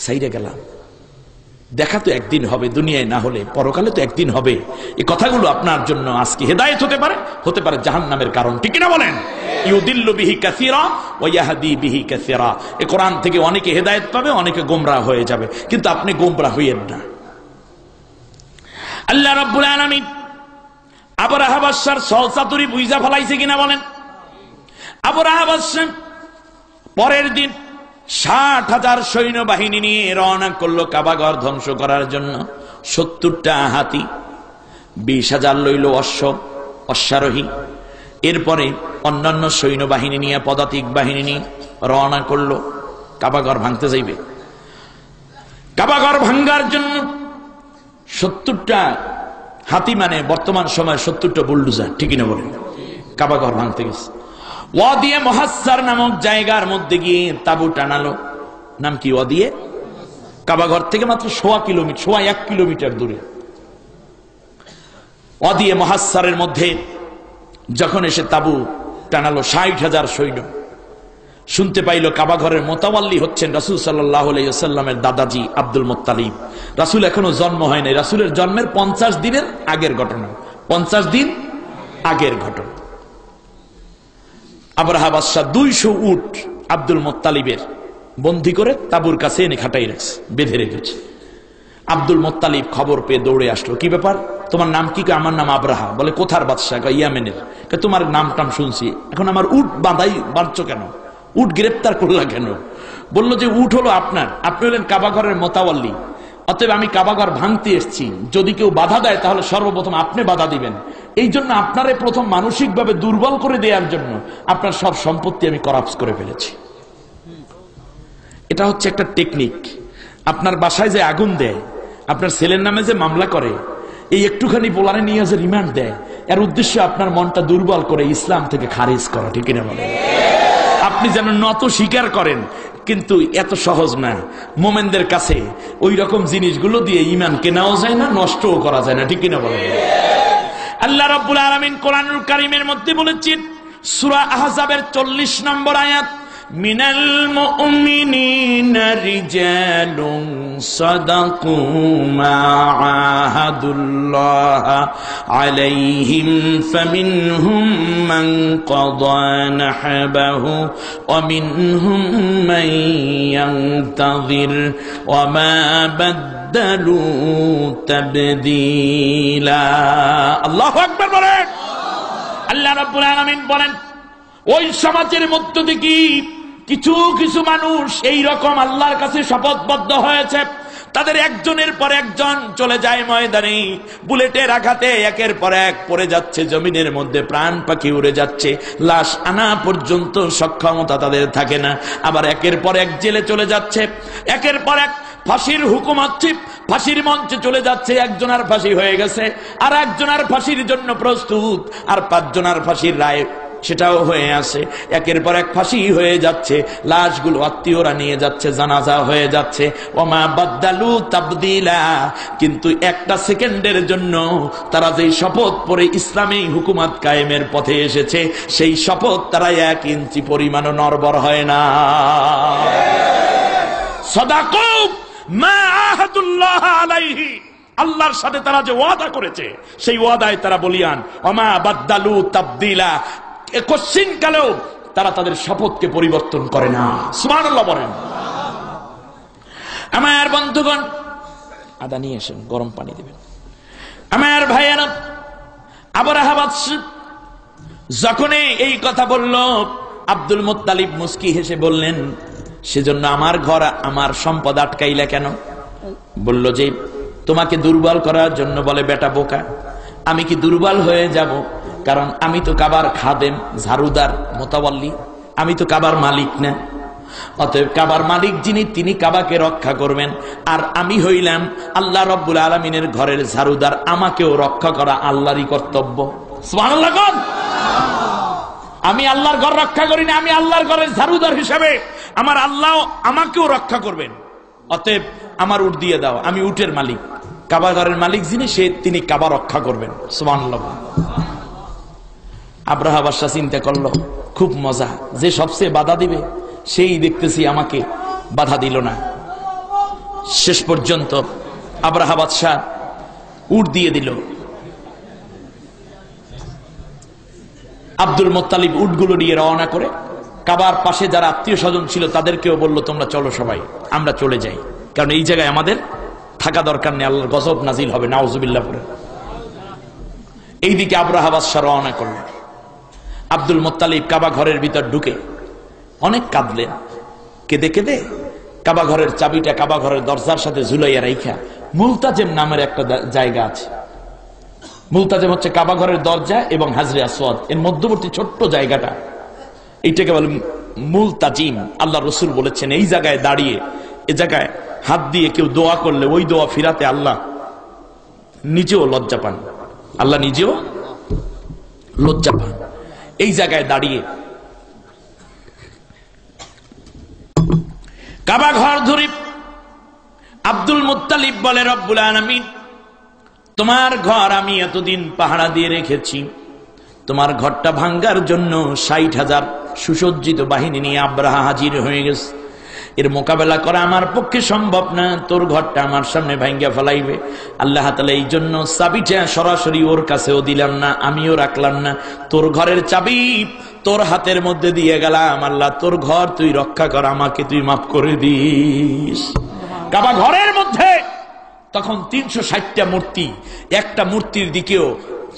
সাইরে গেলাম, দেখা তো একদিন হবে, দুনিয়ায় না হলে পরকালে তো একদিন হবে। এই কথাগুলো আপনার জন্য আজকে হেদায়েত হতে পারে জাহান্নামের কারণ, ঠিক না বলেন? ইউদিল্লু বিহি কাসীরা ওয়া ইয়াহদি বিহি কাসীরা। এই কোরআন থেকে অনেকে হেদায়েত পাবে, অনেকে গোমরাহ হয়ে যাবে, কিন্তু আপনি গোমরাহ হইয়েন না। আল্লাহ রাব্বুল আলামিন আবরাহা বাদশার সহচাতুরি বুইজা ফলাইছে কিনা বলেন? আবরাহা বাদশা পরের দিন 60,000 সৈন্যবাহিনী নিয়ে রওনা করলো কাবাঘর ধ্বংস করার জন্য। 70টা হাতি, 20,000 লইল অশ্বারোহী। এরপরে অন্যান্য সৈন্যবাহিনী নিয়ে, পদাতিক বাহিনী নিয়ে রওনা করলো কাবাঘর ভাঙতে যাইবে। কাবাঘর ভাঙ্গার জন্য 70টা হাতি মানে বর্তমান সময় 70টা বুলডোজার, ঠিকই না বলেন? কাবাঘর ভাঙতে গেছে। ওয়াদিয়ে মুহাসসার নামক জায়গার মধ্যে গিয়ে তাবু টানালো। নাম কি? ওয়াদিয়ে। কাবাঘর থেকে মাত্র 1 কিলোমিটার দূরে ওয়াদিয়ে মুহাসসারের মধ্যে যখন এসে তাবু টানালো, 60,000 সৈন্য শুনতে পাইল কাবাঘরের মোতাওয়াল্লি হচ্ছেন রাসূল সাল্লাল্লাহু আলাইহি ওয়াসাল্লামের দাদাজি আব্দুল মুত্তালিব। রাসূল এখনো জন্ম হয় নাই, রাসূলের জন্মের 50 দিনের আগের ঘটনা, 50 দিন আগের ঘটনা। আবরাহা বাদশাহ 200 উট আব্দুল মুত্তালিবের বন্দী করে তাবুর কাছে এনে খাটাই রাখছে, বেঁধে রেখেছে। আব্দুল মুত্তালিব খবর পেয়ে দৌড়ে আসলো। কি ব্যাপার, তোমার নাম কি? আমার নাম আবরাহা। বলে কোথার বাদশাহ? ইয়ামেনের। তোমার নাম টাম শুনছি, এখন আমার উট বাঁধছো কেন? উট গ্রেপ্তার করলা কেন? বললো যে উট হলো আপনার, আপনি হলেন কাবাঘরের মোতাওয়াল্লি, অতএব আমি কাবাঘর ভাঙতে এসেছি, যদি কেউ বাধা দেয় তাহলে সর্বপ্রথম আপনি বাধা দিবেন। এই জন্য আপনারে প্রথম মানসিকভাবে দুর্বল করে দেওয়ার জন্য আপনার সব সম্পত্তি আমি করাপ্ট করে ফেলেছি। এটা হচ্ছে একটা টেকনিক। আপনার বাসায় যে আগুন দেয়, আপনার ছেলের নামে যে মামলা করে, এই একটুখানি পোলারে নিয়ে যে রিমান্ড দেয়, এর উদ্দেশ্য আপনার মনটা দুর্বল করে ইসলাম থেকে খারিজ করা, ঠিক না বলেন? আপনি যেন নত স্বীকার করেন, কিন্তু এত সহজ না। মোমেনদের কাছে ওই রকম জিনিসগুলো দিয়ে ঈমান কেনাও যায় না, নষ্টও করা যায় না, ঠিক না বলেন? আল্লাহ রাব্বুল আলামিন কোরআনুল কারীমের মধ্যে বলেছেন, সূরা আহজাবের 40 নম্বর আয়াত, মিনাল মুমিনিনা রিজালুন সাদাকু মা আহাদুল্লাহ আলাইহিম ফামিনহুম মান ক্বাদা নাহবাহু ওয়া মিনহুম মান ইয়ানতাযির ওয়া মা বাদদালু তাবদীলা। আল্লাহু আকবার বলেন। আল্লাহ রাব্বুল আলামিন বলেন, ওই সমাজের মধ্য থেকে কিছু মানুষ এই রকম আল্লাহর কাছে শপথবদ্ধ হয়েছে, তাদের একজনের পর একজন চলে যায় ময়দানে, বুলেটের আঘাতে একের পর এক পড়ে যাচ্ছে জমিনের মধ্যে, প্রাণ পাখি উড়ে যাচ্ছে, লাশ আনা পর্যন্ত সক্ষমতা তাদের থাকে না। আবার একের পর এক জেলে চলে যাচ্ছে, একের পর এক ফাঁসির হুকুম হচ্ছে, ফাঁসির মঞ্চে চলে যাচ্ছে, একজনের ফাঁসি হয়ে গেছে, আর একজনের ফাঁসির জন্য প্রস্তুত, আর 5 জনের ফাঁসির রায় সেটাও হয়ে আসে, একের পর এক ফাঁসি হয়ে যাচ্ছে, লাশগুলো আত্মীয়রা নিয়ে যাচ্ছে, জানাজা হয়ে যাচ্ছে। ওমা বাদদালু তাবদিলা, কিন্তু একটা সেকেন্ডের জন্য তারা যেই শপথ পরে ইসলামী হুকুমত কায়েমের পথে এসেছে, সেই শপথ তারা 1 ইঞ্চি পরিমাণও নড়বড় হয় না। সাদাকু মা আহাদুল্লাহ আলাইহি, আল্লাহর সাথে তারা যে ওয়াদা করেছে সেই ওয়াদায় তারা বলিয়ান। ওমা বাদদালু তাবদিলা, কোশ্চিন কালেও তারা তাদের শপথকে পরিবর্তন করে না। সুবহানাল্লাহ বলেন। আমার বন্ধুগণ, আদা নিয়ে এসেন, গরম পানি দিবেন। আমার ভাইয়েরা, আবরাহা বাদশা যখন এই কথা বলল, আব্দুল মুত্তালিব মুস্কি হেসে বললেন, সেজন্য আমার ঘর আমার সম্পদ আটকাইলা কেন? বলল যে তোমাকে দুর্বল করার জন্য। বলে বেটা বোকা, আমি কি দুর্বল হয়ে যাব? কারণ আমি তো কাবার খাদেম, ঝাড়ুদার, মোতাওয়াল্লি, আমি তো কাবার মালিক না। অতএব কাবার মালিক যিনি, তিনি কাবাকে রক্ষা করবেন, আর আমি হইলাম আল্লাহ রাব্বুল আলামিনের ঘরের ঝাড়ুদার, আমাকেও রক্ষা করা আল্লাহরই কর্তব্য। সুবহানাল্লাহ। আমি আল্লাহর ঘর রক্ষা করি না, আমি আল্লাহর ঘরের ঝাড়ুদার হিসাবে আমার আল্লাহ আমাকেও রক্ষা করবেন। অতএব আমার উট দিয়ে দাও, আমি উটের মালিক, কাবা ঘরের মালিক যিনি, তিনি কাবা রক্ষা করবেন। সুবহানাল্লাহ। আবরাহা বাদশা চিন্তা করলো, খুব মজা, যে সবচেয়ে বাধা দিবে সেই দেখতেছি আমাকে বাধা দিল না। শেষ পর্যন্ত আবরাহা বাদশা উট দিয়ে দিল। আব্দুল মুত্তালিব উটগুলো নিয়ে রওনা করে কাবার পাশে যারা আত্মীয় স্বজন ছিল তাদেরকেও বলল, তোমরা চলো সবাই, আমরা চলে যাই, কারণ এই জায়গায় আমাদের থাকা দরকার নেই, আল্লাহর গজব নাজিল হবে, নাউজুবিল্লাহ পড়ে। এইদিকে আবরাহা বাদশা রওনা করলেন। আব্দুল মুত্তালিব কাবা ঘরের ভিতর ঢুকে অনেক কাঁদলেন, কেঁদে কেঁদে কাবা ঘরের চাবিটা কাবা ঘরের দরজার সাথে ঝুলাইয়া রাইখা, মুলতাজেম নামের একটা জায়গা আছে, মুলতাজেম হচ্ছে কাবা ঘরের দরজা এবং হাজরে আসওয়াদ এর মধ্যবর্তী ছোট্ট জায়গাটা, এইটাকে বলে মুলতাজিম। আল্লাহ রসুল বলেছেন, এই জায়গায় দাঁড়িয়ে, এ জায়গায় হাত দিয়ে কেউ দোয়া করলে ওই দোয়া ফিরাতে আল্লাহ নিজেও লজ্জা পান, আল্লাহ নিজেও লজ্জা পান। এই জায়গায় দাঁড়িয়ে কাবা ঘর ধরে আব্দুল মুত্তালিব বলে, রব্বুল আলামিন, তোমার ঘর আমি এতদিন পাহারা দিয়ে রেখেছি, তোমার ঘরটা ভাঙ্গার জন্য 60,000 সুসজ্জিত বাহিনী নিয়ে আবরাহা হাজির হয়ে গেছে। এর মোকাবেলা করা আমার পক্ষে সম্ভব না, তোর ঘরটা আমার সামনে ভাঙ্গা ফেলাইবে। আল্লাহ তাআলা এই জন্য চাবিটা সরাসরি ওর কাছেও দিলাম না, আমিও রাখলাম না, তোর ঘরের চাবি তোর হাতের মধ্যে দিয়ে গেলাম। আল্লাহ, তোর ঘর তুই রক্ষা কর, আমাকে তুই মাফ করে দিস। কাবা ঘরের মধ্যে তখন 360টা মূর্তি, একটা মূর্তির দিকেও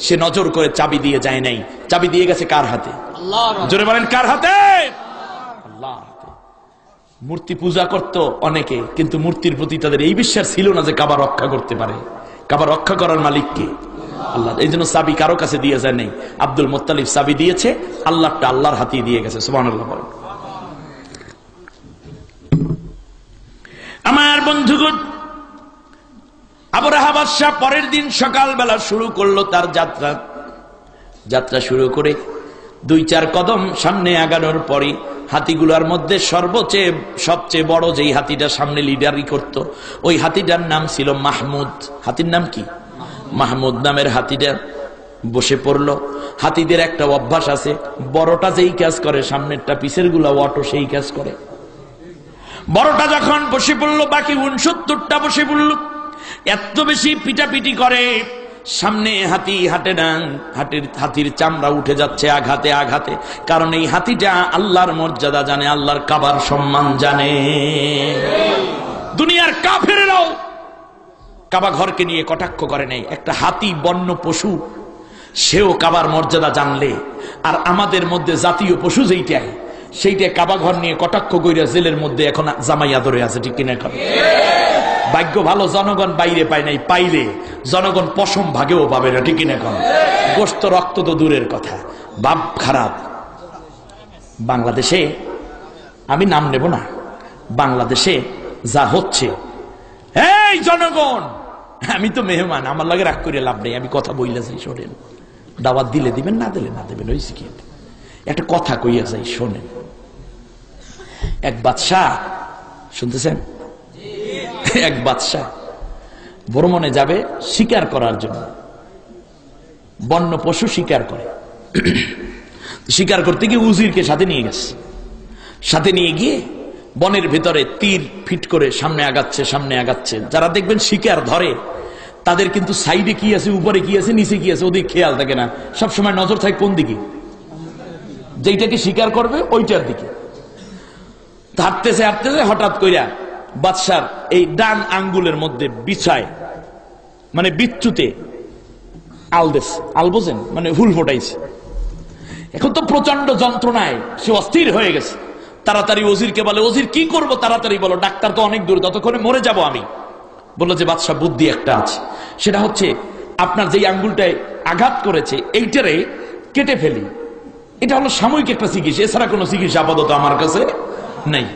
সে নজর করে চাবি দিয়ে যায় নাই। চাবি দিয়ে গেছে কার হাতে? জোরে বলেন, কার হাতে? আল্লাহ। মূর্তি পূজা করত অনেকে, কিন্তু মূর্তির প্রতি তাদের এই বিশ্বাস ছিল না যে কাবা রক্ষা করতে পারে। কাবা রক্ষা করার মালিক কে? আল্লাহ। এই জন্য চাবি কারো কাছে দিয়ে যায় নাই, আব্দুল মুত্তালিব চাবি দিয়েছে, আল্লাহটা আল্লাহর হাতে দিয়ে গেছে। সুবহানাল্লাহ বলেন। আমার বন্ধুগণ, আবরাহা বাদশা পরের দিন সকালবেলা শুরু করলো তার যাত্রা শুরু করে 2-4 কদম সামনে আগানোর পরে হাতিগুলার মধ্যে সবচেয়ে বড় যেই হাতিটা সামনে লিডারি করত, ওই হাতিটার নাম ছিল মাহমুদ। হাতির নাম কি? মাহমুদ নামের হাতিটা বসে পড়লো। হাতিদের একটা অভ্যাস আছে, বড়টা যেই কাজ করে সামনেরটা পিছের গুলা অটো সেই কাজ করে। বড়টা যখন বসে পড়লো, বাকি 69টা বসে পড়লো। এত বেশি পিটাপিটি করে, সামনে হাতি হাঁটে না, হাতির চামড়া উঠে যাচ্ছে আঘাতে আঘাতে। কারণ এই হাতিটা আল্লাহর মর্যাদা জানে, আল্লাহর কাবার সম্মান জানে। দুনিয়ার কাফেররাও কাবা ঘরকে নিয়ে কটাক্ষ করে নাই। একটা হাতি বন্য পশু, সেও কাবার মর্যাদা জানলে, আর আমাদের মধ্যে জাতীয় পশু যেইটাই, সেইটা কাবা ঘর নিয়ে কটাক্ষ কইরা জেলের মধ্যে এখন জামাইয়া ধরে আছে, ঠিক কিনা? ভাগ্য ভালো জনগণ বাইরে পায় নাই, পাইলে জনগণ পশম ভাগেও পাবে না, ঠিক না? এখন গোশত রক্ত তো দূরের কথা, ভাব খারাপ। বাংলাদেশে আমি নাম নেব না, বাংলাদেশে যা হচ্ছে, এই জনগণ, আমি তো মেহমান, আমার লাগে রাগ করে লাভ নেই, আমি কথা বইলে যাই, শোনেন। দাওয়াত দিলে দিবেন, না দিলে না দেবেন, ওই কি একটা কথা কইয়া যাই, শোনেন। এক বাদশাহ, শুনতেছেন, এক বাদশাহ ভ্রমণে যাবে শিকার করার জন্য, বন্য পশু শিকার করে। শিকার করতে গিয়ে উজিরকে সাথে নিয়ে গেছে। সাথে নিয়ে গিয়ে বনের ভেতরে তীর ফিট করে সামনে আগাচ্ছে, সামনে আগাচ্ছে। যারা দেখবেন শিকার ধরে, তাদের কিন্তু সাইডে কি আছে, উপরে কি আছে, নিচে কি আছে, ওদিকে খেয়াল থাকে না, সবসময় নজর থাকে কোন দিকে, যেইটাকে শিকার করবে ওইটার দিকে। হাঁটতেছে হাঁটতেছে, হঠাৎ কইরা বাদশার এই ডান আঙ্গুলের মধ্যে বিছায়, মানে বিচ্যুতে আলদেশ, আল বোঝেন, মানে হুল ফোটাইছে। এখন তো প্রচন্ড যন্ত্রণায় সে অস্থির হয়ে গেছে। তাড়াতাড়ি ওজিরকে বলে, ওজির কি করব, তাড়াতাড়ি বলো, ডাক্তার তো অনেক দূর, ততক্ষণে মরে যাব আমি। বললো যে বাদশাহ, বুদ্ধি একটা আছে, সেটা হচ্ছে আপনার যেই আঙ্গুলটায় আঘাত করেছে এইটারে কেটে ফেলি। এটা হলো সাময়িক একটা চিকিৎসা, এছাড়া কোনো চিকিৎসা আপাতত আমার কাছে নেই।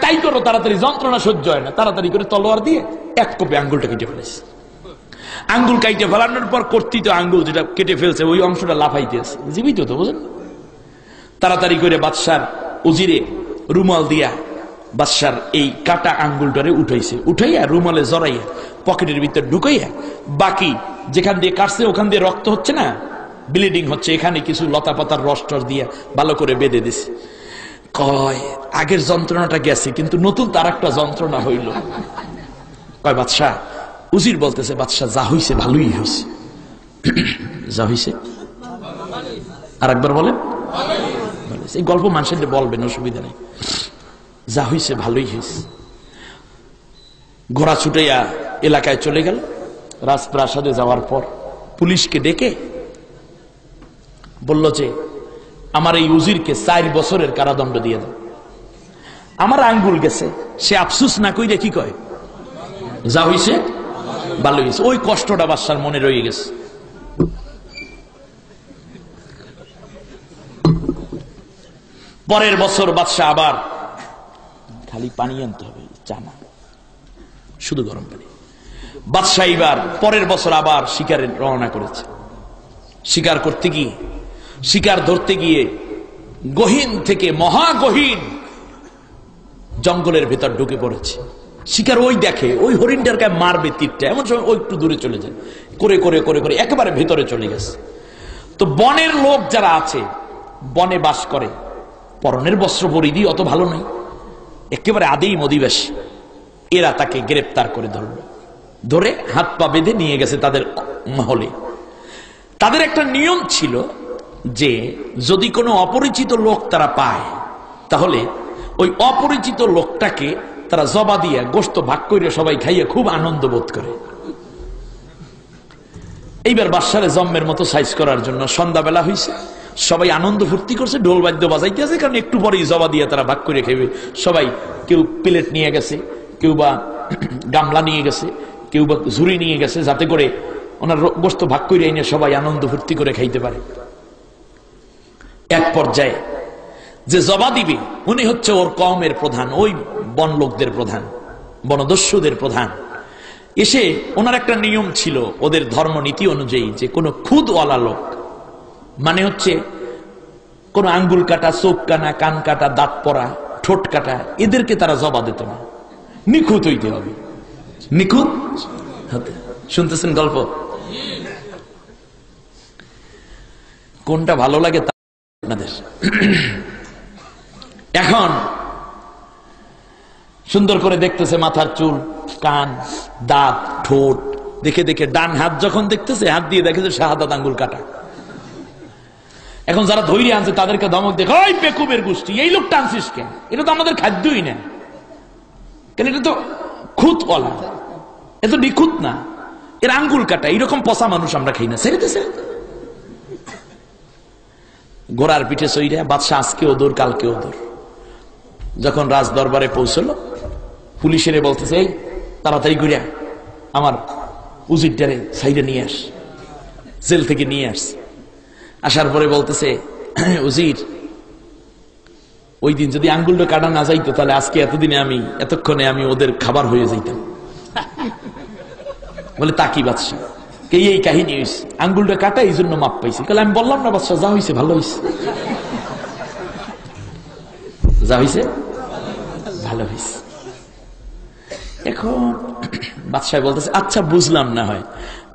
তাই করো, তাড়াতাড়ি, যন্ত্রণা সহ্য হয় না। তাড়াতাড়ি করে তলোয়ার দিয়ে এক কোপে আঙ্গুলটা কেটে ফেলেছে। আঙ্গুল কেটে ফেলানোর পর কর্তৃত আঙ্গুল যেটা কেটে ফেলছে ওই অংশটা লাফাইতে আছে, জীবিত তো, বুঝেন। তাড়াতাড়ি করে বাদশার উজিরে রুমাল দিয়া বাদশার এই কাটা আঙ্গুলটারে উঠাইছে, উঠাইয়া রুমালে জড়াইয়া পকেটের ভিতর ঢুকাইয়া, বাকি যেখান দিয়ে কাটছে ওখান দিয়ে রক্ত হচ্ছে না, ব্লিডিং হচ্ছে, এখানে কিছু লতা পাতার রস টস দিয়া ভালো করে বেঁধে দিছে। কয় আগের যন্ত্রণাটা গেছে, কিন্তু নতুন তার একটা যন্ত্রণা হইল। কয় বাদশাহ, উজির বলতেছে, বাদশাহ যা হইছে ভালোই হয়েছে। যা হইছে আর একবার বলেন। এই গল্প মানুষের বলবেন, অসুবিধা নেই। যা হইছে ভালোই হয়েছে। ঘোড়া ছুটাইয়া এলাকায় চলে গেল। রাজপ্রাসাদে যাওয়ার পর পুলিশকে ডেকে বলল যে আমার এই উজিরকে 4 বছরের কারাদণ্ড দিয়ে দাও। আমার আঙ্গুল গেছে, সে আফসুস না কইরে কি কয়, যা হইছে ভালো হয়েছে। ওই কষ্টটা বাদশার মনে রয়ে গেছে। পরের বছর বাদশাহ আবার, খালি পানি আনতে হবে, চা না, শুধু গরম পানি। বাদশাহ এবার পরের বছর আবার শিকারে রওনা করেছে। শিকার করতে গিয়ে, শিকার ধরতে গিয়ে গহীন থেকে মহাগহীন জঙ্গলের ভেতর ঢুকে পড়েছে। শিকার ওই দেখে ওই হরিণটার গায়ে মারবে তীরটা, এমন সময় ওই একটু দূরে চলে যায়, করে করে করে করে একেবারে ভেতরে চলে গেছে। তো বনের লোক যারা আছে, বনে বাস করে, পরনের বস্ত্র পরিধি অত ভালো নয়, একেবারে আদিম অধিবাসী, এরা তাকে গ্রেপ্তার করে ধরল। ধরে হাত পা বেঁধে নিয়ে গেছে তাদের মহলে। তাদের একটা নিয়ম ছিল যে যদি কোনো অপরিচিত লোক তারা পায়, তাহলে ওই অপরিচিত লোকটাকে তারা জবা দিয়া গোশত ভাগ করে সবাই খাইয়ে খুব আনন্দ বোধ করে। এইবার বাদশারে জম্মের মতো সাইজ করার জন্য সন্ধ্যাবেলা হয়েছে, সবাই আনন্দ ফুর্তি করছে, ঢোল বাদ্য বাজাইতে আছে, কারণ একটু পরেই জবা দিয়ে তারা ভাগ করে খাইবে। সবাই কেউ প্লেট নিয়ে গেছে, কেউ বা গামলা নিয়ে গেছে, কেউ বা ঝুড়ি নিয়ে গেছে, যাতে করে ওনার গোশত ভাগ করে এনে সবাই আনন্দ ফুর্তি করে খাইতে পারে। এক পর্যায়ে যে জবা দিবে উনি হচ্ছে ওর কওমের প্রধান, ওই বন লোকদের প্রধান, বনদস্যুদের প্রধান। এসে ওনার একটা নিয়ম ছিল ওদের ধর্মনীতি অনুযায়ী, যে কোনো খুদওয়ালা লোক, মানে হচ্ছে কোন আঙ্গুল কাটা, চোখ কানা, কান কাটা, দাঁত পড়া, ঠোঁট কাটা, এদেরকে তারা জবা দিত না, নিখুঁত হইতে হবে, নিখুঁত হতে। শুনতেছেন গল্প? কোনটা ভালো লাগে আপনাদের? এখন সুন্দর করে দেখতেছে মাথার চুল, কান, দাঁত, ঠোঁট দেখে দেখে ডান হাত যখন দেখতেছে, হাত দিয়ে দেখেছে শাহাদাত আঙ্গুল কাটা। এখন যারা ধৈর্য আনছে তাদেরকে ধমক দেখে, ওই বেকুবের গোষ্ঠী, এই লোকটা আনছিস কেন? এটা তো আমাদের খাদ্যই না, কেন এটা তো খুঁতওয়ালা, এত নিখুঁত না, এর আঙ্গুল কাটা, এইরকম পচা মানুষ আমরা খাই না, ছেড়ে দে। ঘোড়ার পিঠে চইরা বাদশাহ আজকে ওদর কালকে ওদর। যখন রাজ দরবারে পৌঁছলো, পুলিশের বলতেছে, এই তাড়াতাড়ি করিয়া আমার উজিরটারে সাইডে নিয়ে আস, জেল থেকে নিয়ে আস। আসার পরে বলতেছে, উজির ওই দিন যদি আঙ্গুলটা কাটা না যাইতো তাহলে আজকে এতক্ষণে আমি ওদের খাবার হয়ে যাইতাম। বলে তাকি বাদশাহ, এই কাহিনী হয়েছে, আঙ্গুলটা কাটা এই জন্য মাপ পাইছি। তাহলে আমি বললাম না বাদশাহ, যা হয়েছে ভালো হয়েছে, যা হয়েছে ভালো হয়েছে। এখন বাদশাহ বলতেছে, আচ্ছা বুঝলাম, না হয়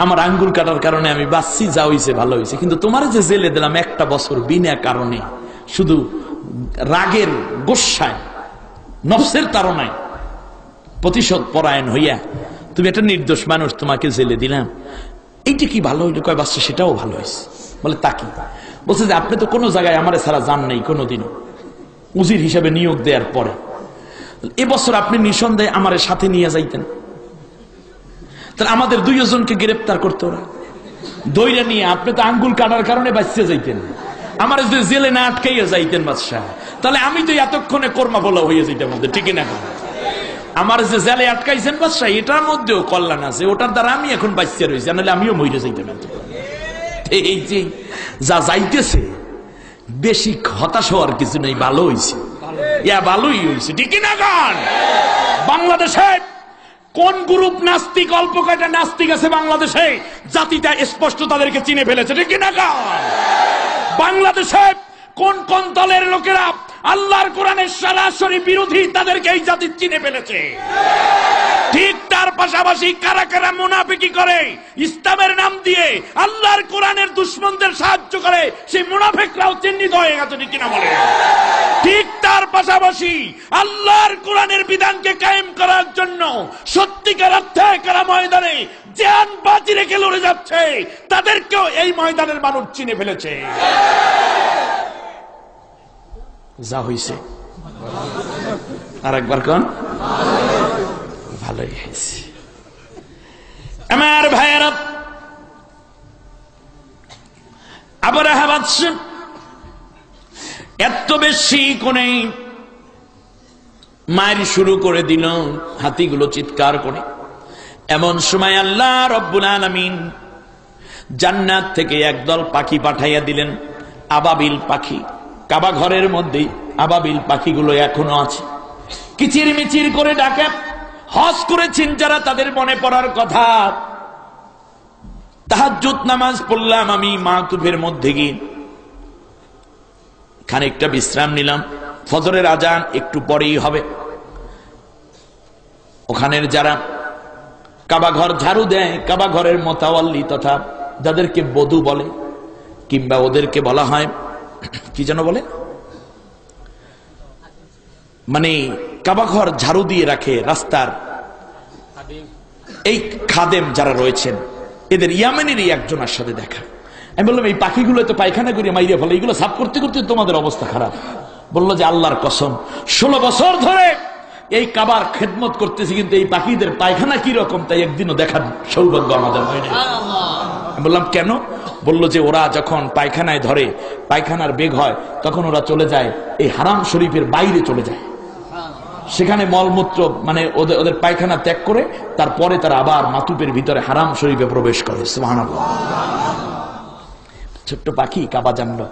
আমার আঙ্গুল কাটার কারণে আমি বাঁচছি, যা হয়েছে ভালো হয়েছে, কিন্তু তোমার যে জেলে দিলাম 1টা বছর বিনা কারণে, শুধু রাগের গোস্বায়, নফসের তাড়নায়, প্রতিশোধ পরায়ণ হইয়া তুমি একটা নির্দোষ মানুষ, তোমাকে জেলে দিলাম, এইটা কি ভালো হইলো? কয় বাদশা সেটাও ভালো হয়েছে। বলে তাকি? বলছে যে আপনি তো কোনো জায়গায় আমারে ছাড়া যান নাই কোনোদিনও, উজির হিসাবে নিয়োগ দেওয়ার পরে। এবছর আপনি নিঃসন্দেহে আমার সাথে নিয়ে যাইতেন, তাহলে আমাদের 2 জনকে গ্রেপ্তার করতো ওরা, দইরা নিয়ে আপনি তো আঙ্গুল কাটার কারণে বাঁচিয়ে যাইতেন, আমার যদি জেলে না আটকাইয়া যাইতেন বাদশাহ, তাহলে আমি তো এতক্ষণে কর্মা বলা হয়ে যেতাম মধ্যে, ঠিক না? আমার যে জেলে আটকাইছেন বাদশাহ, এটার মধ্যেও কল্যাণ আছে, ওটার দ্বারা আমি এখন বাঁচিয়ে রয়েছি, নাহলে আমিও মরে যাইতাম। এই যে যা যাইতেছে, বেশি হতাশ হওয়ার কিছু নেই, ভালো হয়েছে, ভালোই হয়েছে, ঠিক না? গান বাংলাদেশে কোন গ্রুপ নাস্তিক, অল্প কয়টা নাস্তিক আছে বাংলাদেশে, জাতিটা স্পষ্ট তাদেরকে চিনে ফেলেছে, ঠিক না? গান বাংলাদেশে কোন কোন দলের লোকেরা আল্লাহর কোরআনের সরাসরি বিরোধী, তাদেরকে এই জাতি চিনে ফেলেছে। ঠিক তার পাশাপাশি কারা কারা মুনাফিকি করে, ইসলামের নাম দিয়ে আল্লাহর কোরআনের দুশমনদের সাহায্য করে, সেই মুনাফিকরাও চিহ্নিত হয়ে গেছে, ঠিক কিনা বলে? ঠিক তার পাশাপাশি আল্লাহর কোরআনের বিধানকে কায়েম করার জন্য সত্যিকার অর্থে কারা ময়দানে জান বাজি রেখে লড়ে যাচ্ছে, তাদেরকেও এই ময়দানের মানুষ চিনে ফেলেছে। যা হয়েছে আর একবার কোন ভালোই হয়েছে। আমার ভাইয়েরা, আবরাহা বাদশা এত বেশি কোনে মায়ের শুরু করে দিল, হাতিগুলো চিৎকার করে। এমন সময় আল্লাহ রব্বুল আলামিন জান্নাত থেকে একদল পাখি পাঠাইয়া দিলেন, আবাবিল পাখি। কাবা ঘরের মধ্যে আবাবিল পাখিগুলো এখনো আছে, কিচির মিচির করে ডাকে। হজ করেছেন যারা, তাদের মনে পড়ার কথা, তাহাজ্জুদ নামাজ পড়লাম আমি মাহতুবের মধ্যে গিয়ে, খানিকটা বিশ্রাম নিলাম, ফজরের আজান একটু পরেই হবে। ওখানের যারা কাবা ঘর ঝাড়ু দেয়, কাবা ঘরের মোতাওয়াল্লি তথা যাদেরকে বধূ বলে, কিংবা ওদেরকে বলা হয় কি যেন বলে, মানে কাবা ঘর ঝাড়ু দিয়ে রাখে রাস্তার, এই খাদেম যারা রয়েছেন, এদের ইয়ামেনেরই একজনের সাথে দেখা। আমি বললাম এই পাখিগুলো তো পায়খানা করে মাইরে ফেলে, এগুলো সাফ করতে করতে তোমাদের অবস্থা খারাপ। বললো যে আল্লাহর কসম, 16 বছর ধরে এই কাবার খেদমত করতেছি, কিন্তু এই পাখিদের পায়খানা কি রকম তাই একদিনও দেখার সৌভাগ্য আমাদের হয়নি। আমি বললাম কেন? বললো যে ওরা যখন পায়খানায় ধরে, পায়খানার বেগ হয়, তখন ওরা চলে যায় এই হারাম শরীফের বাইরে চলে যায়, সেখানে মলমূত্র মানে ওদের পায়খানা ত্যাগ করে তারপরে তারা আবার মাতুপের ভিতরে হারাম শরীফে প্রবেশ করে। সুবহানাল্লাহ। ছোট্ট পাখি কাবা জানলো,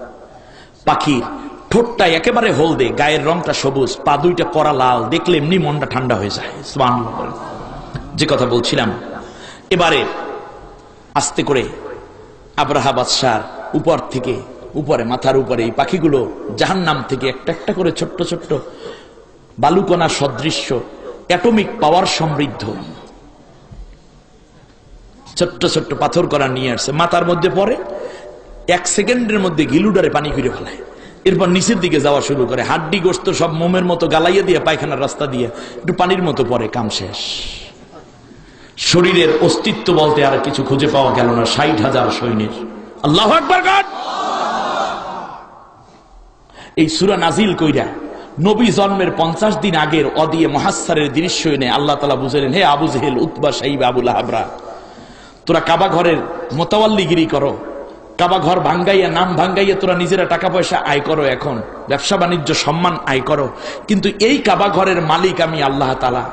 পাখির ঠোঁটটা একেবারে হলদে, গায়ের রংটা সবুজ, পা দুইটা কড়া লাল, দেখলে এমনি মনটা ঠান্ডা হয়ে যায়। সুবহানাল্লাহ। যে কথা বলছিলাম, এবারে আস্তে করে আবরাহা বাদশার উপর থেকে, উপরে মাথার উপরে এই পাখিগুলো জাহান্নাম থেকে একটা একটা করে ছোট্ট ছোট্ট বালুকণা সদৃশ্য, অ্যাটমিক পাওয়ার সমৃদ্ধ ছোট্ট ছোট্ট পাথর করা নিয়ে আসছে, মাথার মধ্যে পড়ে, 1 সেকেন্ডের মধ্যে গিলুডারে পানি ফিরে ফেলায়, এরপর নিচের দিকে যাওয়া শুরু করে, হাড্ডি গোস্ত সব মোমের মতো গালাইয়া দিয়ে পায়খানার রাস্তা দিয়ে একটু পানির মতো পরে, কাম শেষ। শরীরের অস্তিত্ব বলতে আর কিছু খুঁজে পাওয়া গেল না 60,000 সৈন্যের। আল্লাহু আকবার। এই সূরা নাজিল কইরা নবী জন্মের 50 দিন আগের অদিয়ে মুহাসসারের দৃশ্য এনে আল্লাহ তাআলা বুঝালেন, হে আবু জেহেল, উতবা, শাইবা, আবু লাহাবরা, তোরা কাবা ঘরের মোতাওয়াল্লিগিরি করো, কাবা ঘর ভাঙ্গাইয়া, নাম ভাঙ্গাইয়া তোরা নিজেরা টাকা পয়সা আয় করো, এখন ব্যবসা বাণিজ্য সম্মান আয় করো, কিন্তু এই কাবা ঘরের মালিক আমি আল্লাহ তাআলা।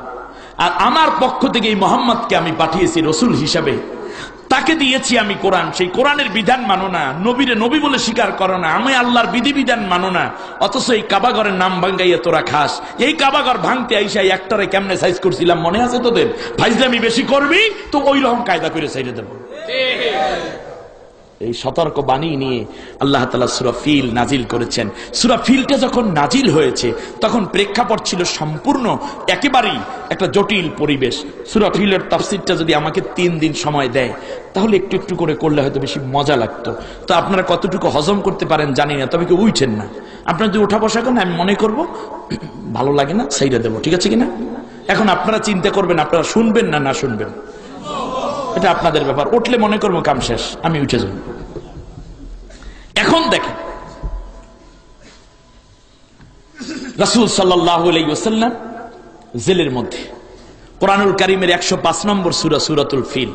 আর আমার পক্ষ থেকে এই মোহাম্মদকে আমি পাঠিয়েছি রসুল হিসাবে, তাকে দিয়েছি আমি কোরআন। সেই কোরআনের বিধান মানো না, নবীরে নবী বলে স্বীকার করো না, আমি আল্লাহর বিধিবিধান মানো না, অথচ এই কাবাগরের নাম ভাঙ্গাইয়া তোরা খাস। এই কাবাগর ভাঙতে আইসা একটারে কেমনে সাইজ করছিলাম মনে আছে তোদের? ফাইজলামি বেশি করবি তো ওই রকম কায়দা করে সাইডে দেবো। এই সতর্ক বাণী নিয়ে আল্লাহ তাআলা সূরা ফিল নাজিল করেছেন। সূরা ফিলটা যখন নাজিল হয়েছে তখন প্রেক্ষাপট ছিল সম্পূর্ণ একেবারেই একটা জটিল পরিবেশ। সূরা ফিলের তাফসীরটা যদি আমাকে 3 দিন সময় দেয় তাহলে একটু একটু করে করলে হয়তো বেশি মজা লাগতো। তো আপনারা কতটুকু হজম করতে পারেন জানি না, তবে কেউ উঠেন না। আপনারা যদি উঠা বসা করেন আমি মনে করব ভালো লাগে না, সাইডে দেবো, ঠিক আছে কিনা? এখন আপনারা চিন্তা করবেন আপনারা শুনবেন না না শুনবেন, এটা আপনাদের ব্যাপার। উঠলে মনে করবো কাম শেষ, আমি উঠে যাব। এখন দেখেন রাসূল সাল্লাল্লাহু আলাইহি ওয়াসাল্লাম জেলের মধ্যে, কোরআনুল কারীমের 105 নম্বর সূরা সূরাতুল ফিল,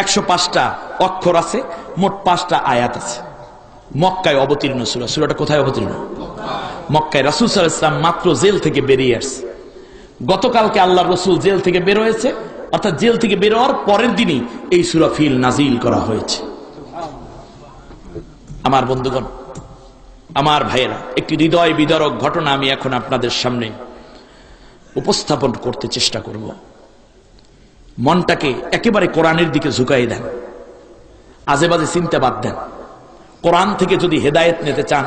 105টা অক্ষর আছে, মোট 5টা আয়াত আছে। মক্কায় অবতীর্ণ সূরা। সূরাটা কোথায় অবতীর্ণ? মক্কায়। রাসূল সাল্লাল্লাহু আলাইহি ওয়াসাল্লাম মাত্র জেল থেকে বেরিয়ে আসছে। গতকালকে আল্লাহর রাসূল জেল থেকে বের হয়েছে, অর্থাৎ জেল থেকে বের হওয়ার পরের দিনই এই সূরা ফিল নাজিল করা হয়েছে। আমার বন্ধুগণ, আমার ভাইয়েরা, একটি হৃদয় বিদারক ঘটনা আমি এখন আপনাদের সামনে উপস্থাপন করতে চেষ্টা করব। মনটাকে একেবারে কোরআনের দিকে ঝুঁকাই দেন, আজেবাজে চিন্তা বাদ দেন। কোরআন থেকে যদি হেদায়েত নিতে চান,